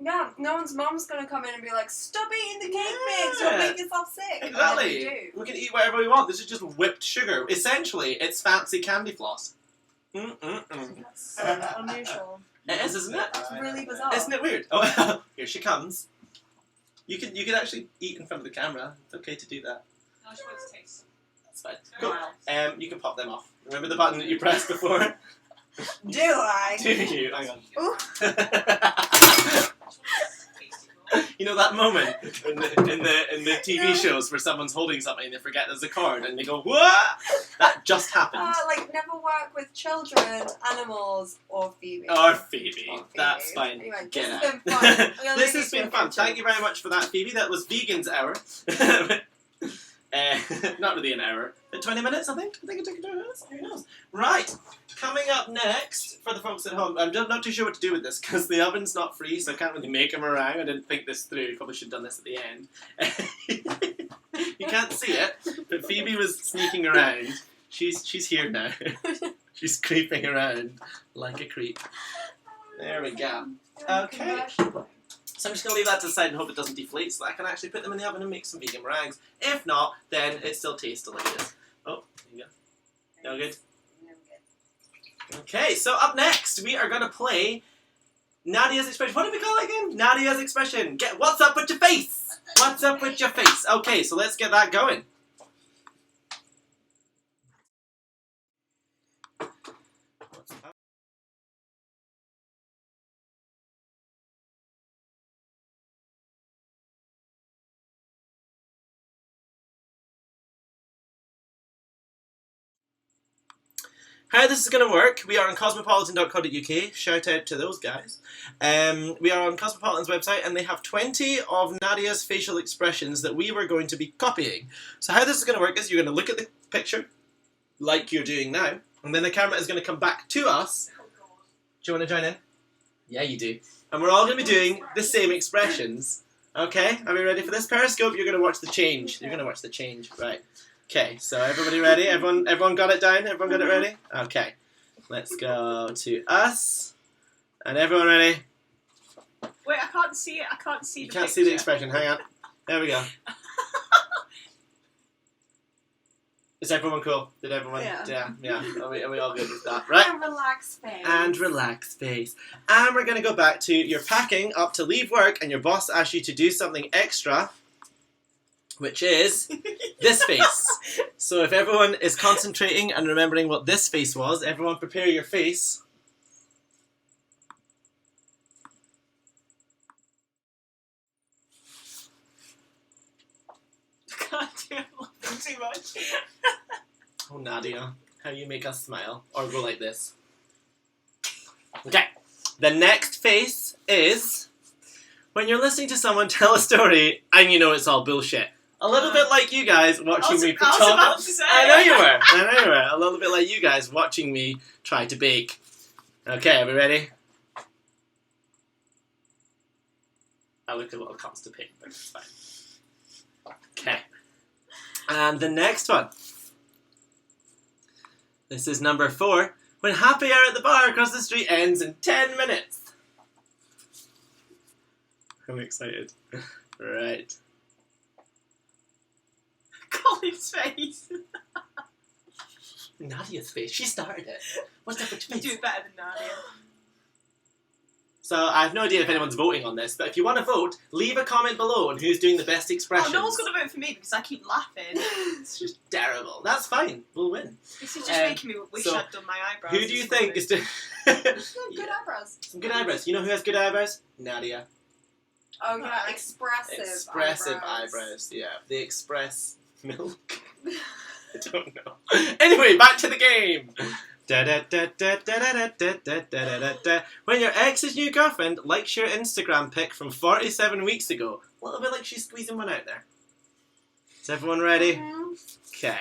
Yeah, no one's mum's gonna come in and be like, stop eating the cake mix, Yeah. you'll make yourself sick. And then Exactly. they do. We can eat whatever we want. This is just whipped sugar. Essentially, it's fancy candy floss. That's unusual. It is, isn't it? It's really bizarre. Isn't it weird? Oh, here she comes. You can actually eat in front of the camera. It's okay to do that. I just want to taste That's fine. some. Cool. You can pop them off. Remember the button that you pressed before? Do I? Do you? Hang on. Ooh. You know that moment in the TV shows where someone's holding something and they forget there's a cord and they go, what? That just happened. Like, never work with children, animals, or Phoebe. Or Phoebe. Or Phoebe. That's fine. Anyway, Get this out. has been fun. I'm gonna This leave has you to been a fun. good Thank you very much for that, Phoebe. That was Vegan's hour. Not really an hour, but 20 minutes, I think. I think it took 20 minutes. Who knows? Right. Coming up next, for the folks at home, I'm just not too sure what to do with this because the oven's not free, so I can't really make a meringue. I didn't think this through. Probably should have done this at the end. You can't see it, but Phoebe was sneaking around. She's here now. She's creeping around like a creep. There we go. Okay. So I'm just going to leave that to the side and hope it doesn't deflate so that I can actually put them in the oven and make some vegan meringues. If not, then it still tastes delicious. Oh, there you go. No good? Okay, so up next, we are going to play Nadia's expression. What did we call it again? Nadia's expression. Get what's up with your face? What's up with your face? Okay, so let's get that going. How this is going to work, we are on cosmopolitan.co.uk, shout out to those guys. We are on Cosmopolitan's website and they have 20 of Nadia's facial expressions that we were going to be copying. So how this is going to work is you're going to look at the picture, like you're doing now, and then the camera is going to come back to us. Do you want to join in? Yeah, you do. And we're all going to be doing the same expressions. Okay, are we ready for this? Periscope, you're going to watch the change. You're going to watch the change, right. Okay, so everybody ready? Everyone got it down? Everyone got it ready? Okay, let's go to us. And everyone ready? Wait, I can't see it. I can't see You the can't picture. see the expression. Hang on. There we go. Is everyone cool? Did everyone? Yeah. Yeah. Are we all good with that? Right. And relax face. And relax face. And we're going to go back to your packing up to leave work and your boss asks you to do something extra, which is this face. So if everyone is concentrating and remembering what this face was, everyone prepare your face. I can't do it. I'm laughing too much. Oh, Nadia, how you make us smile. Or go like this. Okay. The next face is when you're listening to someone tell a story and you know it's all bullshit. A little bit like you guys watching me I was talk. about to say. I know you were. A little bit like you guys watching me try to bake. Okay, are we ready? I look a little constipated, but it's fine. Okay. And the next one. This is number 4. When happy hour at the bar across the street ends in 10 minutes. I'm excited. Right. Colin's face. Nadia's face. She started it. What's up with your You do face? it better than Nadia. So I have no idea if anyone's voting on this, but if you want to vote, leave a comment below on who's doing the best Oh, expressions. no one's going to vote for me because I keep laughing. It's just terrible. That's fine. We'll win. This is just making me wish so I'd done my eyebrows. Who do you this think morning. is doing... Good eyebrows. Some good eyebrows. You know who has good eyebrows? Nadia. Oh yeah, Right. expressive eyebrows. Yeah. They express milk. I don't know. Anyway, back to the game. When your ex's new girlfriend likes your Instagram pic from 47 weeks ago. A little bit like she's squeezing one out there. Is everyone ready? Okay.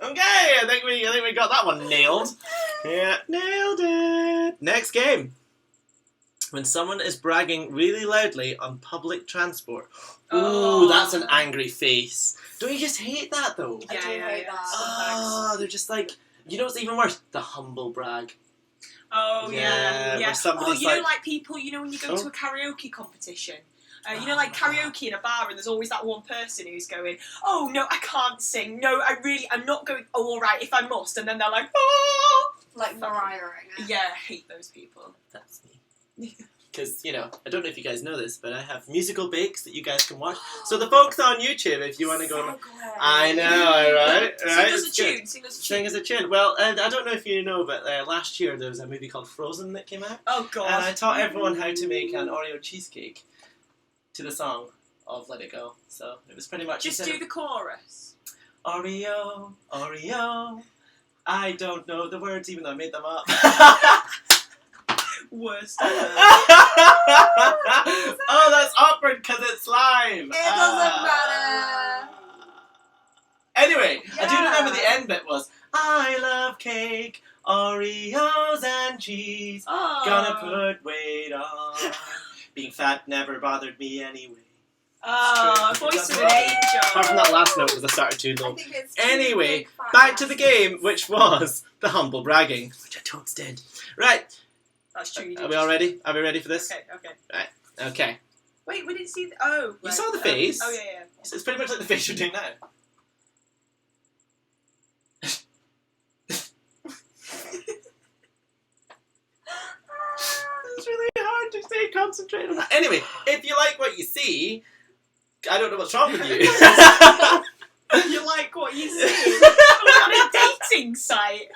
Okay, I think we got that one nailed. Yeah, nailed it. Next game. When someone is bragging really loudly on public transport. Ooh, that's an angry face. Don't you just hate that though? I do hate that. Oh, they're just like, you know what's even worse? The humble brag. Oh, yeah. where Oh, somebody's you know, like- like people, you know, when you go Oh. to a karaoke competition, you know, like karaoke in a bar, and there's always that one person who's going, "Oh no, I can't sing. No, I'm not going. Oh, all right, if I must." And then they're like, "Oh." Like Mariah. Yeah, I hate those people. That's me. Because, you know, I don't know if you guys know this, but I have musical bakes that you guys can watch. So the folks on YouTube, if you want to go... I know, right? Sing us a It's good. tune. Sing us a Sing tune. as a tune. Well, I don't know if you know, but last year there was a movie called Frozen that came out. Oh God. And I taught everyone how to make an Oreo cheesecake to the song of Let It Go. So it was pretty much... Just do the chorus. Oreo, Oreo. I don't know the words, even though I made them up. Worst ever. Oh, that's awkward because it's live. It doesn't matter. Anyway, I do Yeah. remember the end bit was I love cake, Oreos and cheese. Oh. Gonna put weight on. Being fat never bothered me anyway. Oh, It's true. voice of an angel. Apart from that last note because I started too I low. think it's Anyway, too big, back to the game, which was the humble bragging, which I totes did. Right, That's true. You are did we all just- ready? Are we ready for this? Okay. Okay. Wait, we didn't see. Oh. You right. saw the face. Oh yeah. It's pretty much like the face you're doing now. It's really hard to stay concentrated on that. Anyway, if you like what you see, I don't know what's wrong with you. You like what you see? On a dating site.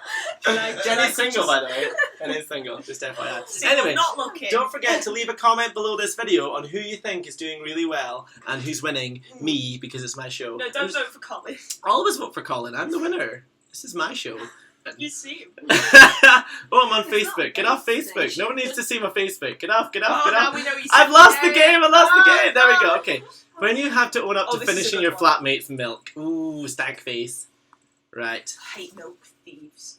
Like, Jenny's single, by the way. Jenny's single, just FYI. See, Anyway, I'm not looking. don't forget to leave a comment below this video on who you think is doing really well and who's winning. Me, because it's my show. No, don't vote for Colin. Always vote for Colin. I'm the winner. This is my show. You see him. Oh, I'm on It's not Facebook. Get off Facebook. Facebook. No one needs to see my Facebook. Get off, get off, Oh, get now off. we know he's. I've lost the game. I lost the Oh, game. There we no. go. Okay. When you have to own up Oh, to this is a finishing good your one. flatmate's milk. Ooh, stank face. Right. I hate milk thieves.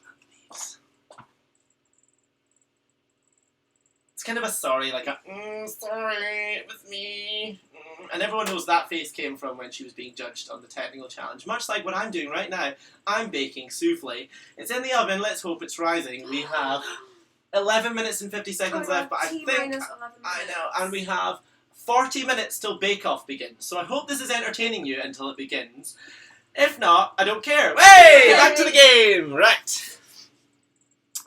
It's kind of a sorry, like a sorry, it was me. And everyone knows that face came from when she was being judged on the technical challenge. Much like what I'm doing right now. I'm baking souffle. It's in the oven. Let's hope it's rising. We have 11 minutes and 50 seconds left, but I think I know, and we have 40 minutes till bake-off begins. So I hope this is entertaining you until it begins. If not, I don't care. Hey, back to the game. Right.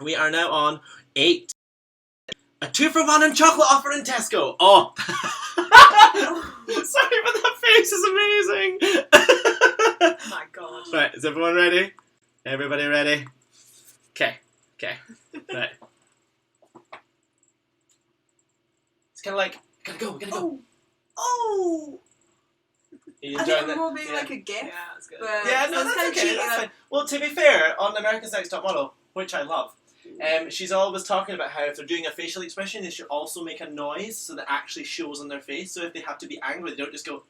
We are now on 8. A 2-for-1 on chocolate offer in Tesco. Oh. Sorry, but that face is amazing. Oh my god. Right, is everyone ready? Everybody ready? Okay. Right. It's kind of like, gotta go. Oh! Are you I enjoying think it that? will be like a gift. Yeah, that's good. But Yeah, no, it's that's kinda okay. cheating. That's fine. Well, to be fair, on America's Next Top Model, which I love, she's always talking about how if they're doing a facial expression, they should also make a noise so that actually shows on their face. So if they have to be angry, they don't just go.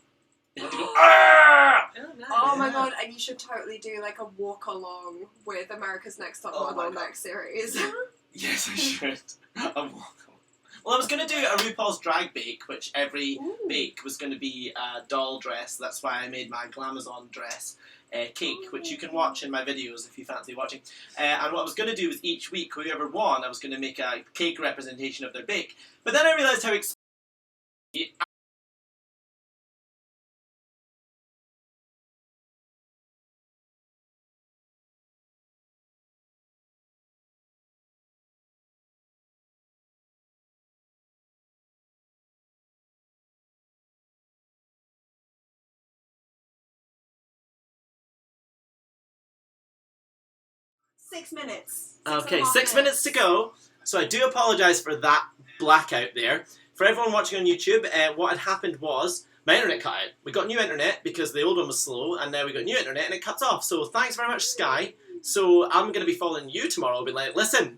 They have to go. Ah! Oh, nice. Oh my Yeah. god, and you should totally do like a walk along with America's Next Top Oh my Model God. next series. Yes, I should. Well, I was going to do a RuPaul's drag bake, which every Ooh. bake was going to be a doll dress. That's why I made my Glamazon dress cake, which you can watch in my videos if you fancy watching. And what I was going to do was each week, whoever won, I was going to make a cake representation of their bake. But then I realised how expensive. 6 minutes. Okay, 6.5 6 minutes to go. So I do apologise for that blackout there. For everyone watching on YouTube, what had happened was my internet cut out. We got new internet because the old one was slow, and now we got new internet and it cuts off. So thanks very much, Sky. So I'm going to be following you tomorrow. I'll be like, listen,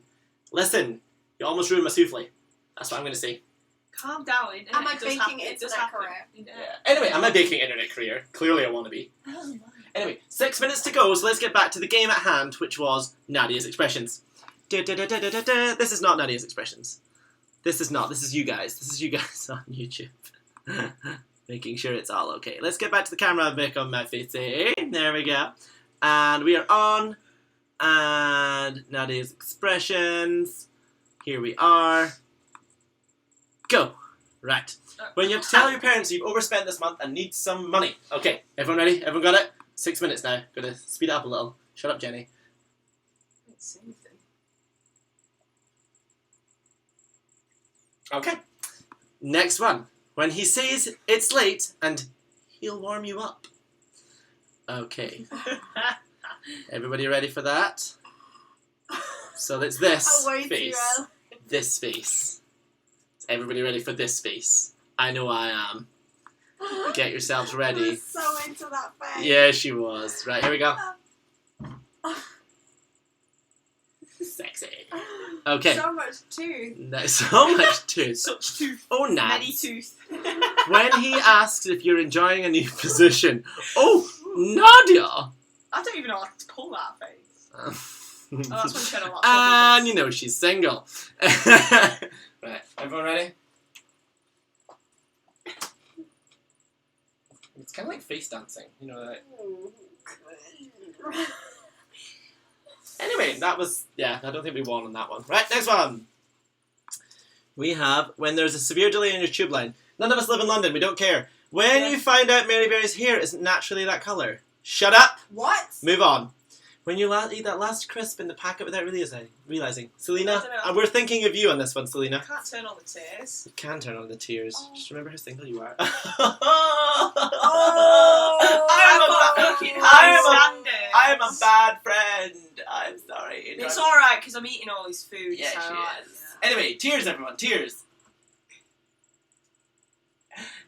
you almost ruined my souffle. That's what I'm going to say. Calm down. Am I It does baking happen. It internet does happen. career? Yeah. Anyway, I'm a baking internet career. Clearly I want to be. Anyway, 6 minutes to go, so let's get back to the game at hand, which was Nadia's expressions. This is not Nadia's expressions. This is not. This is you guys. This is you guys on YouTube. Making sure it's all okay. Let's get back to the camera back on my face. There we go. And we are on. And Nadia's expressions. Here we are. Go. Right. When you have to tell your parents you've overspent this month and need some money. Okay, everyone ready? Everyone got it? 6 minutes now. Gonna speed it up a little. Shut up, Jenny. Let's see anything. Okay. Next one. When he says it's late and he'll warm you up. Okay. Everybody ready for that? So it's this I'll wait face. too This face. Is everybody ready for this face? I know I am. Get yourselves I ready. was so into that face. Yeah, she was. Right, here we go. Sexy. Okay. So much tooth. So much tooth. Such tooth. Oh, nice. Many tooth. When he asks if you're enjoying a new position. Oh, Nadia! I don't even know how to pull that face. Oh, that's when she had a lot of And problems. you know she's single. Right, everyone ready? It's kind of like face dancing, you know. Like... Anyway, that was I don't think we won on that one. Right, next one. We have when there's a severe delay in your tube line. None of us live in London. We don't care. When Yeah. you find out Mary Berry's hair isn't naturally that colour. Shut up. What? Move on. When you eat that last crisp in the packet without realising. Selena, I don't know. and we're thinking of you on this one, Selena. I can't turn on the tears. You can turn on the tears. Oh. Just remember how single you are. I've got fucking high standards. I am a bad friend. I'm sorry. It's alright because I'm eating all his food. Yeah, so she I- is. Anyway, tears, everyone. Tears.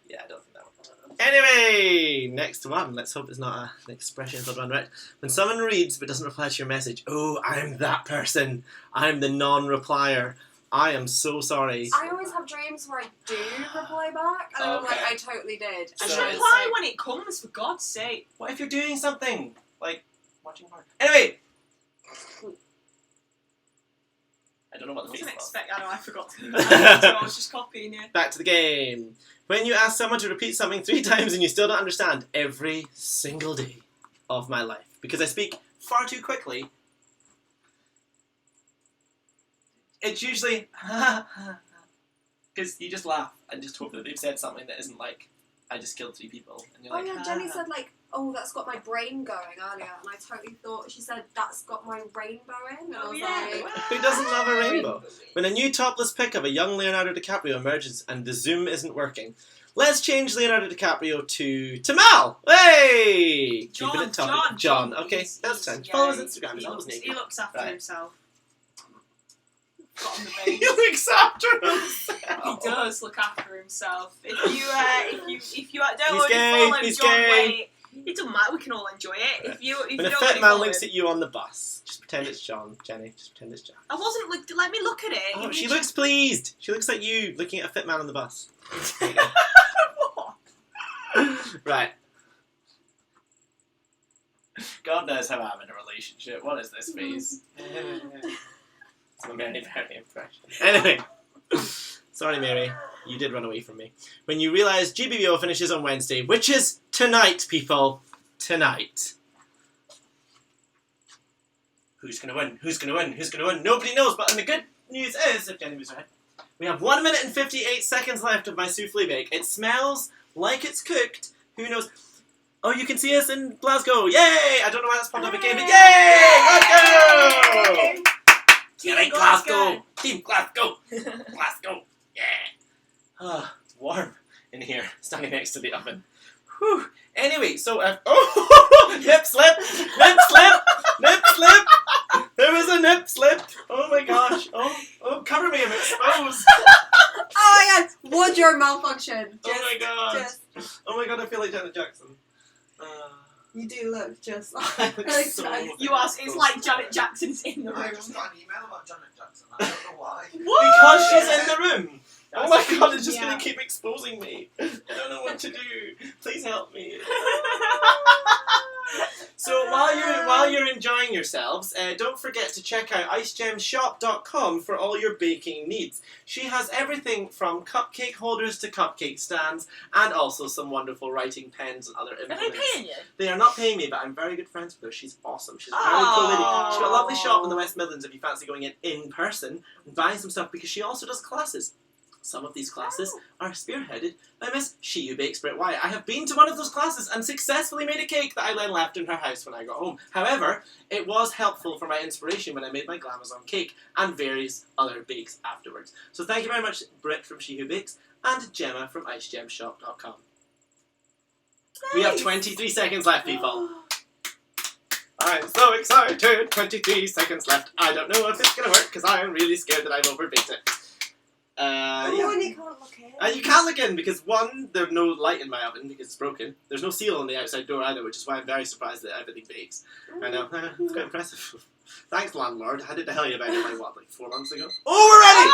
Yeah, I don't think that one. Anyway, next one. Let's hope it's not an expression called one, right? When someone reads but doesn't reply to your message, oh, I'm that person. I'm the non-replier. I am so sorry. I always have dreams where I do reply back, and I'm like, Okay. I totally did. Just So- reply when it comes, for God's sake. What if you're doing something? Like watching porn? Anyway! I don't know what I the face wasn't was. expecting. I know, I forgot to do that. So I was just copying you. Back to the game. When you ask someone to repeat something 3 times and you still don't understand, every single day of my life, because I speak far too quickly, it's usually because you just laugh and just hope that they've said something that isn't like, I just killed 3 people. And you're Oh like, yeah, Jenny said like, oh, that's got my brain going earlier, and I totally thought she said that's got my rainbow in, and I was like, who doesn't love a rainbow? When a new topless pic of a young Leonardo DiCaprio emerges and the zoom isn't working, let's change Leonardo DiCaprio to Tamal! Hey! Keeping it topic. John. Okay, that's fine. Follow his Instagram, he's always naked. He looks after Right. himself. Got on the He base. looks after He himself. does look after himself. If you don't He's want gay, to follow he's John gay. Wait, it doesn't matter. We can all enjoy it. If you When a don't fit want to man follow looks him. at you on the bus, just pretend it's John, Jenny. Just pretend it's John. I wasn't. Let me look at it. Oh, You she just- looks pleased. She looks like you looking at a fit man on the bus. What? Right. God knows how I'm in a relationship. What is this face? It's a very, very impression. Anyway. Sorry, Mary. You did run away from me. When you realise GBBO finishes on Wednesday, which is tonight, people. Tonight. Who's going to win? Who's going to win? Who's going to win? Nobody knows, but the good news is, if Jenny was right, we have 1 minute and 58 seconds left of my souffle bake. It smells like it's cooked. Who knows? Oh, you can see us in Glasgow. Yay! I don't know why that's popped up again, but yay! Let's go! Team Glasgow! Team Glasgow! Glasgow! Yeah! Ah, warm in here, standing next to the oven. Whew. Anyway, so oh, nip slip! Nip slip! Nip slip! There was a nip slip! Oh my gosh! Oh, cover me, I'm exposed! oh my god, wardrobe malfunction. Oh my god! Just, Oh my god, I feel like Janet Jackson. you do look just I like look so- You are. It's like Janet Jackson's in the I room. just got an email about Janet Jackson. I don't know why. What? Because she's in the room. Oh my god, it's just Yeah. gonna keep exposing me. I don't know what to do. Please help me. So while you're enjoying yourselves, don't forget to check out icedjemshop.com for all your baking needs. She has everything from cupcake holders to cupcake stands, and also some wonderful writing pens and other Are implements. they paying you? They are not paying me, but I'm very good friends with her. She's awesome. She's a very cool lady. She's got a lovely shop in the West Midlands if you fancy going in person and buying some stuff, because she also does classes. Some of these classes are spearheaded by Miss She Who Bakes Brit Wyatt. I have been to one of those classes and successfully made a cake that I then left in her house when I got home. However, it was helpful for my inspiration when I made my glamazon cake and various other bakes afterwards. So thank you very much, Brit from She Who Bakes and Gemma from icedjemshop.com. We have 23 seconds left, people. I'm so excited! 23 seconds left. I don't know if it's going to work because I am really scared that I've overbaked it. oh, Yeah. and you can't look in. You can't look in because, one, there's no light in my oven because it's broken. There's no seal on the outside door either, which is why I'm very surprised that everything bakes. I know, it's quite impressive. Thanks, landlord. I did tell you about it like 4 months ago. Oh, we're ready!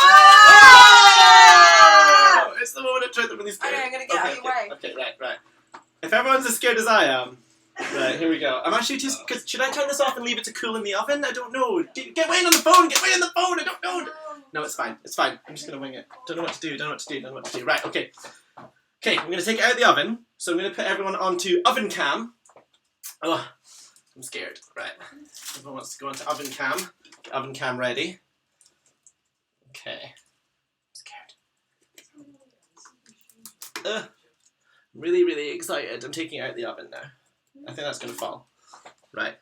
Ah! Oh! It's the moment of truth. I'm really scared. Okay, I'm gonna get out of your way. Okay, right. If everyone's as scared as I am, right, here we go. I'm actually just, cause should I turn this off and leave it to cool in the oven? I don't know. Get Wayne on the phone! Get Wayne on the phone! I don't know! No, it's fine. It's fine. I'm just going to wing it. Don't know what to do. Right, okay. Okay, I'm going to take it out of the oven. So I'm going to put everyone onto oven cam. Oh, I'm scared. Right. Everyone wants to go onto oven cam. Get oven cam ready. Okay. I'm scared. I'm really, really excited. I'm taking it out of the oven now. I think that's going to fall. Right.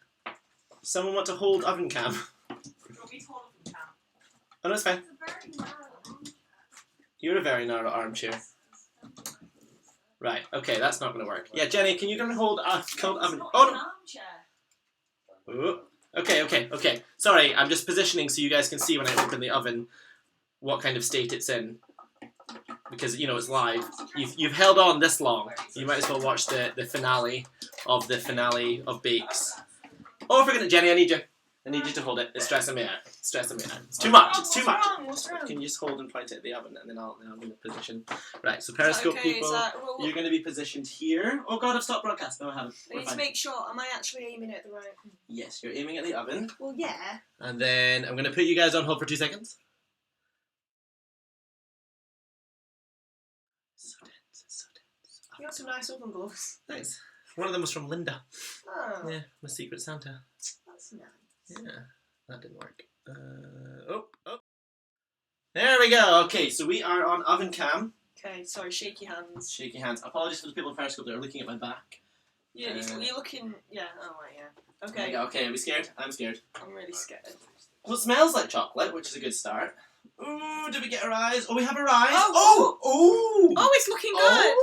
Someone want to hold oven cam? Oh, no, it's fine. You're a very narrow armchair. Right, okay, that's not going to work. Yeah, Jenny, can you come and hold oven? Oh, no. Ooh. Okay. Sorry, I'm just positioning so you guys can see when I open the oven what kind of state it's in. Because, you know, it's live. You've held on this long. You might as well watch the finale of bakes. Oh, forget it, Jenny, I need you to hold it. It's stressing me out. It's too much. It's too much. What's wrong? Can you just hold and point it at the oven, and then I'll move position. Right, so Periscope people, you're going to be positioned here. Oh god, I've stopped broadcast. No, I haven't. I We're need to fine. make sure. Am I actually aiming at the right? Yes, you're aiming at the oven, Well, yeah. and then I'm going to put you guys on hold for 2 seconds. You got some nice oven gloves. Thanks. One of them was from Linda. Oh, Yeah, my Secret Santa. that's nice. Yeah, that didn't work. Oh. There we go. Okay, so we are on oven cam. Okay, sorry, shaky hands. Shaky hands. Apologies for the people in Periscope that are looking at my back. Yeah, you're looking. Yeah, oh, right, yeah. There we Okay, go. Okay, are we scared? I'm scared. I'm really scared. Well, it smells like chocolate, which is a good start. Ooh, did we get our eyes? Oh, we have our eyes. Oh, oh, Oh, it's looking good!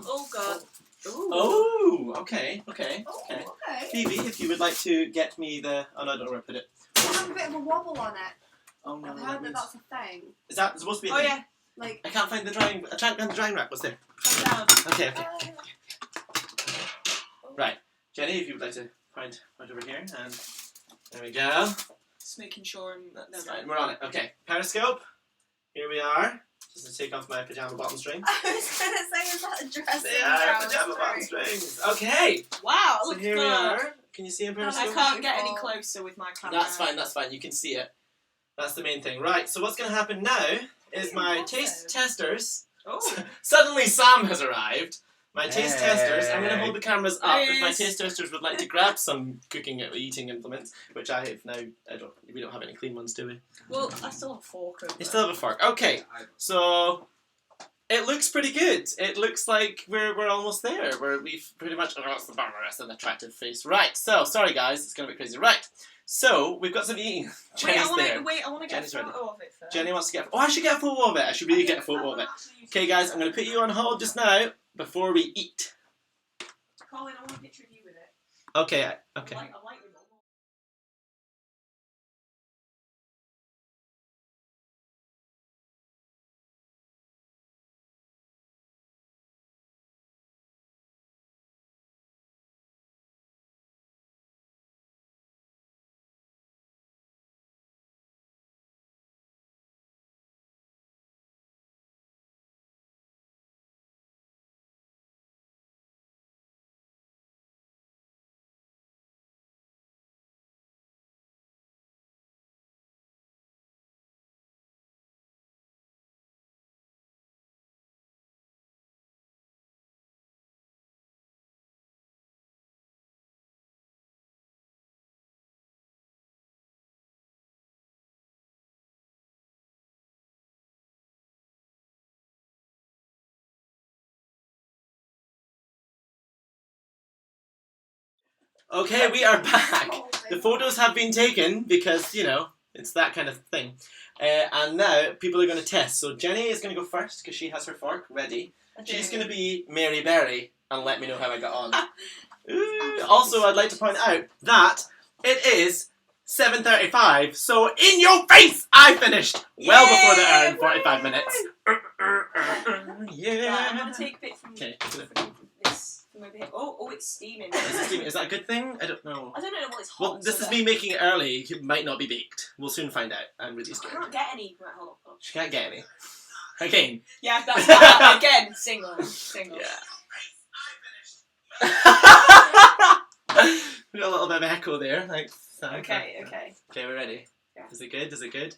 Oh god. Oh, okay. Okay. Phoebe, if you would like to get me the... Oh, no, I don't know where I put it. It has a bit of a wobble on it. Oh, no. I've heard that that's a thing. Is that supposed to be a Oh, thing? yeah. Like, I can't find the drying... I tried behind the drying rack. What's there? Calm down. Okay. Right. Jenny, if you would like to find right over here. And there we go. Just making sure I'm... That's fine. We're on it. Okay. Periscope. Here we are. Just to take off my pyjama bottom string. I was going to say, is that a dress? They are pyjama bottom strings. Okay. Wow, So look here good. we are. Can you see in Periscope? I can't get any closer with my camera. That's fine. You can see it. That's the main thing. Right, so what's going to happen now is my taste testers. Oh. Suddenly Sam has arrived. My taste testers. I'm going to hold the cameras up if my Yes. taste testers would like to grab some cooking or eating implements, which I have now. We don't have any clean ones, do we? Well, I still have a fork over You there. still have a fork. Okay, so it looks pretty good. It looks like we're almost there. We've pretty much that's an attractive face. Right. So sorry guys, it's going to be crazy. Right. So we've got some eating. Jenny's I there. want to get Jenny's a ready. photo of it first. Jenny wants to get. Oh, I should get a photo of it. I should really get a photo of it. Okay, guys, I'm going to put you on hold just now before we eat. Colin, I want a picture of you with it. Okay. I like the model. Okay, we are back. The photos have been taken because, you know, it's that kind of thing. And now people are going to test. So Jenny is going to go first because she has her fork ready. She's going to be Mary Berry and let me know how I got on. Ooh. Also, I'd like to point out that it is 7:35, so in your face, I finished well before the hour and 45 minutes. Yeah. Right, I'm going to take a bit from Okay. this. From over here. Oh, it's steaming. Is that a good thing? I don't know. I don't know, well, it's hot. Well, this so is me making it early. It might not be baked. We'll soon find out. I'm really I scared. can't get any. Right, hold on. She can't get any. Again. Yeah, that's that. Again, single. Yeah. We got a little bit of echo there. Like, Okay. Okay, we're ready. Yeah. Is it good?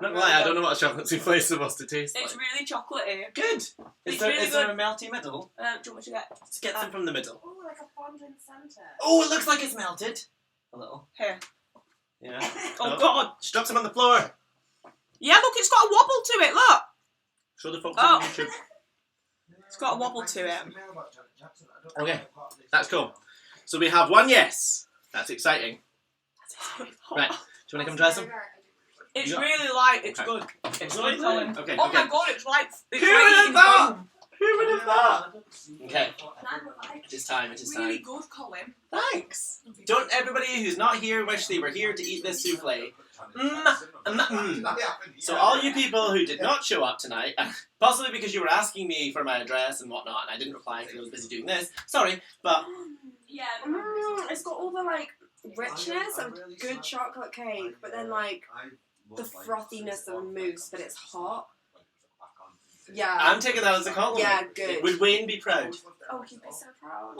Not gonna lie, I don't know what a chocolate souffle is supposed to taste It's like. really chocolatey. Good. It's Is really there a melty middle? Do you want me to get? Let's get some from the middle. Oh, like a fondant centre. Oh, it looks like it's melted. A little. Here. Yeah. Oh God. She dropped some on the floor. Yeah, look, it's got a wobble to it. Look. Show the folks Oh. on YouTube. It's got a wobble to it. Okay, that's cool. So we have one yes. That's exciting. Right. Do you want to come try some? It's Yeah. really light. It's Okay. good. It's good, Colin. Okay. Oh okay. my God, it's like. It's Who like would have eating thought? foam. Who would have thought? Okay. Like, It is time. It is Really time. good, Colin. Thanks. Don't everybody who's not here wish they were here to eat this souffle. So all you people who did not show up tonight, possibly because you were asking me for my address and whatnot, and I didn't reply because I was busy doing this. Sorry, but Yeah. it's got all the like richness of good chocolate cake, but then like the frothiness of mousse, but it's hot. Yeah. I'm taking that as a compliment. Yeah, good. Would Wayne be proud? Oh, he'd be so proud.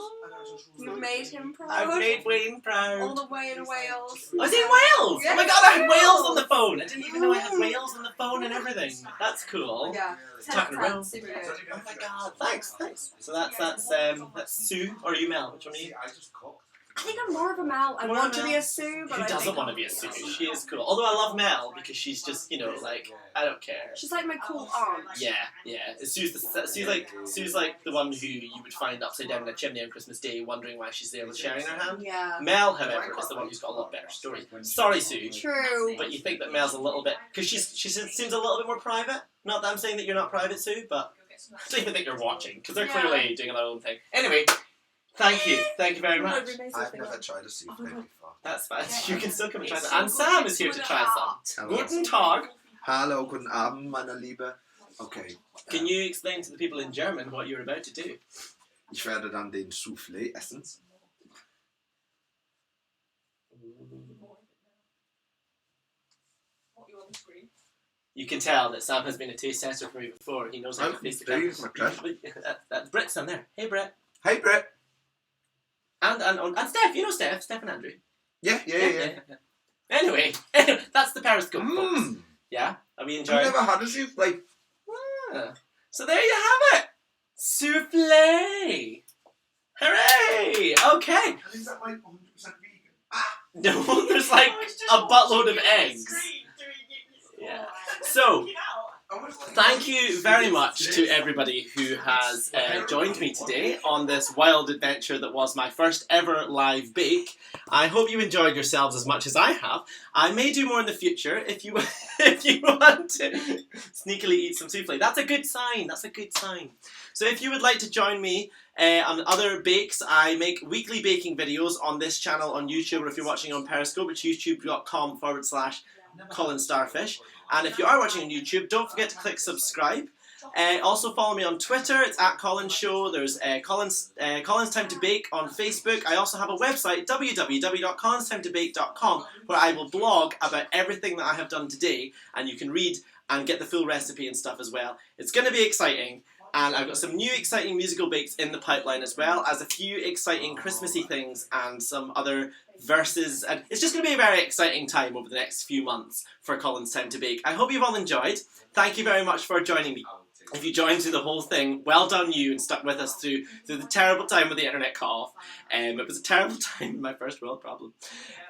You've made him proud. I've made Wayne proud. All the way in Wales. I was in Wales! Yeah, Oh my god, I had Wales. Wales on the phone! I didn't even know I had Wales on the phone and everything. That's cool. Yeah. Talking around. Super Oh good. my god, thanks. So that's Sue, or are you Mel? Which one are you? I just cooked. I think I'm more of a Mel. I More want of a to be Mel? a Sue, but Who I doesn't think want to be a Sue? She is cool. Although I love Mel because she's just, you know, like, I don't care. she's like my cool aunt. Yeah. Sue's like the one who you would find upside down in a chimney on Christmas Day, wondering why she's there with sherry in her hand. Yeah. Mel, however, is the one who's got a lot better story. Sorry, Sue, True. but you think that Mel's a little bit because she seems a little bit more private. Not that I'm saying that you're not private, Sue, but I don't even think you're watching because they're clearly doing their own thing. Anyway, thank you very much. I've never tried a souffle before. That's fine. You can still come and try that. And Sam is here to try some. Hello. Guten Tag. Hallo, guten Abend, meine Liebe. Okay. Can you explain to the people in German what you're about to do? Ich werde dann den Soufflé essen. You can tell that Sam has been a taste tester for me before. He knows how to taste the camera. That's Britt's son there. Hey, Britt. Hey, Brett. And Steph. You know Steph and Andrew. Yeah. Anyway, that's the Periscope, folks. Mmm. Yeah? Are we I've enjoying? never had a soufflé. Ah. So there you have it. Soufflé. Hooray! Okay. Is that like 100% vegan? No, there's like a buttload of eggs. Yeah. So, thank you very much to everybody who has joined me today on this wild adventure that was my first ever live bake. I hope you enjoyed yourselves as much as I have. I may do more in the future if you want to sneakily eat some souffle. That's a good sign. So if you would like to join me on other bakes, I make weekly baking videos on this channel on YouTube, or if you're watching on Periscope, it's youtube.com/ColinsStarfish. And if you are watching on YouTube, don't forget to click subscribe. Also follow me on Twitter, it's @ColinsShow. There's Colins Time to Bake on Facebook. I also have a website, www.colinstimetobake.com, where I will blog about everything that I have done today, and you can read and get the full recipe and stuff as well. It's going to be exciting, and I've got some new exciting musical bakes in the pipeline as well as a few exciting Christmassy things and some other verses, and it's just going to be a very exciting time over the next few months for Colin's Time to Bake. I hope you've all enjoyed. Thank you very much for joining me. If you joined through the whole thing, well done you, and stuck with us through the terrible time with the internet cut off. It was a terrible time, my first world problem.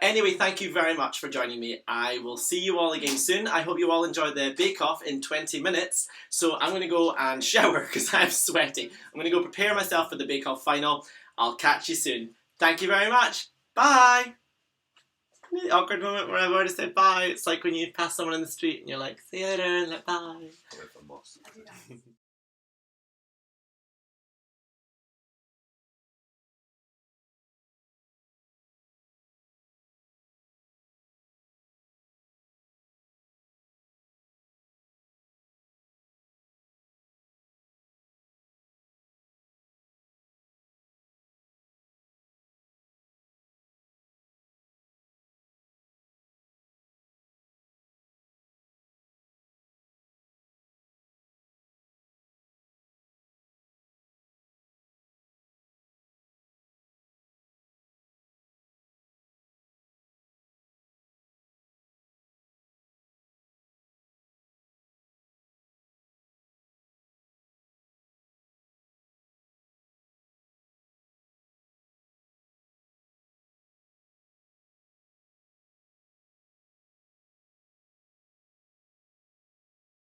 Anyway, thank you very much for joining me. I will see you all again soon. I hope you all enjoy the bake-off in 20 minutes. So I'm going to go and shower because I'm sweaty. I'm going to go prepare myself for the bake-off final. I'll catch you soon. Thank you very much. Bye! The awkward moment where I've already said bye. It's like when you pass someone in the street and you're like, see you later, and like, bye.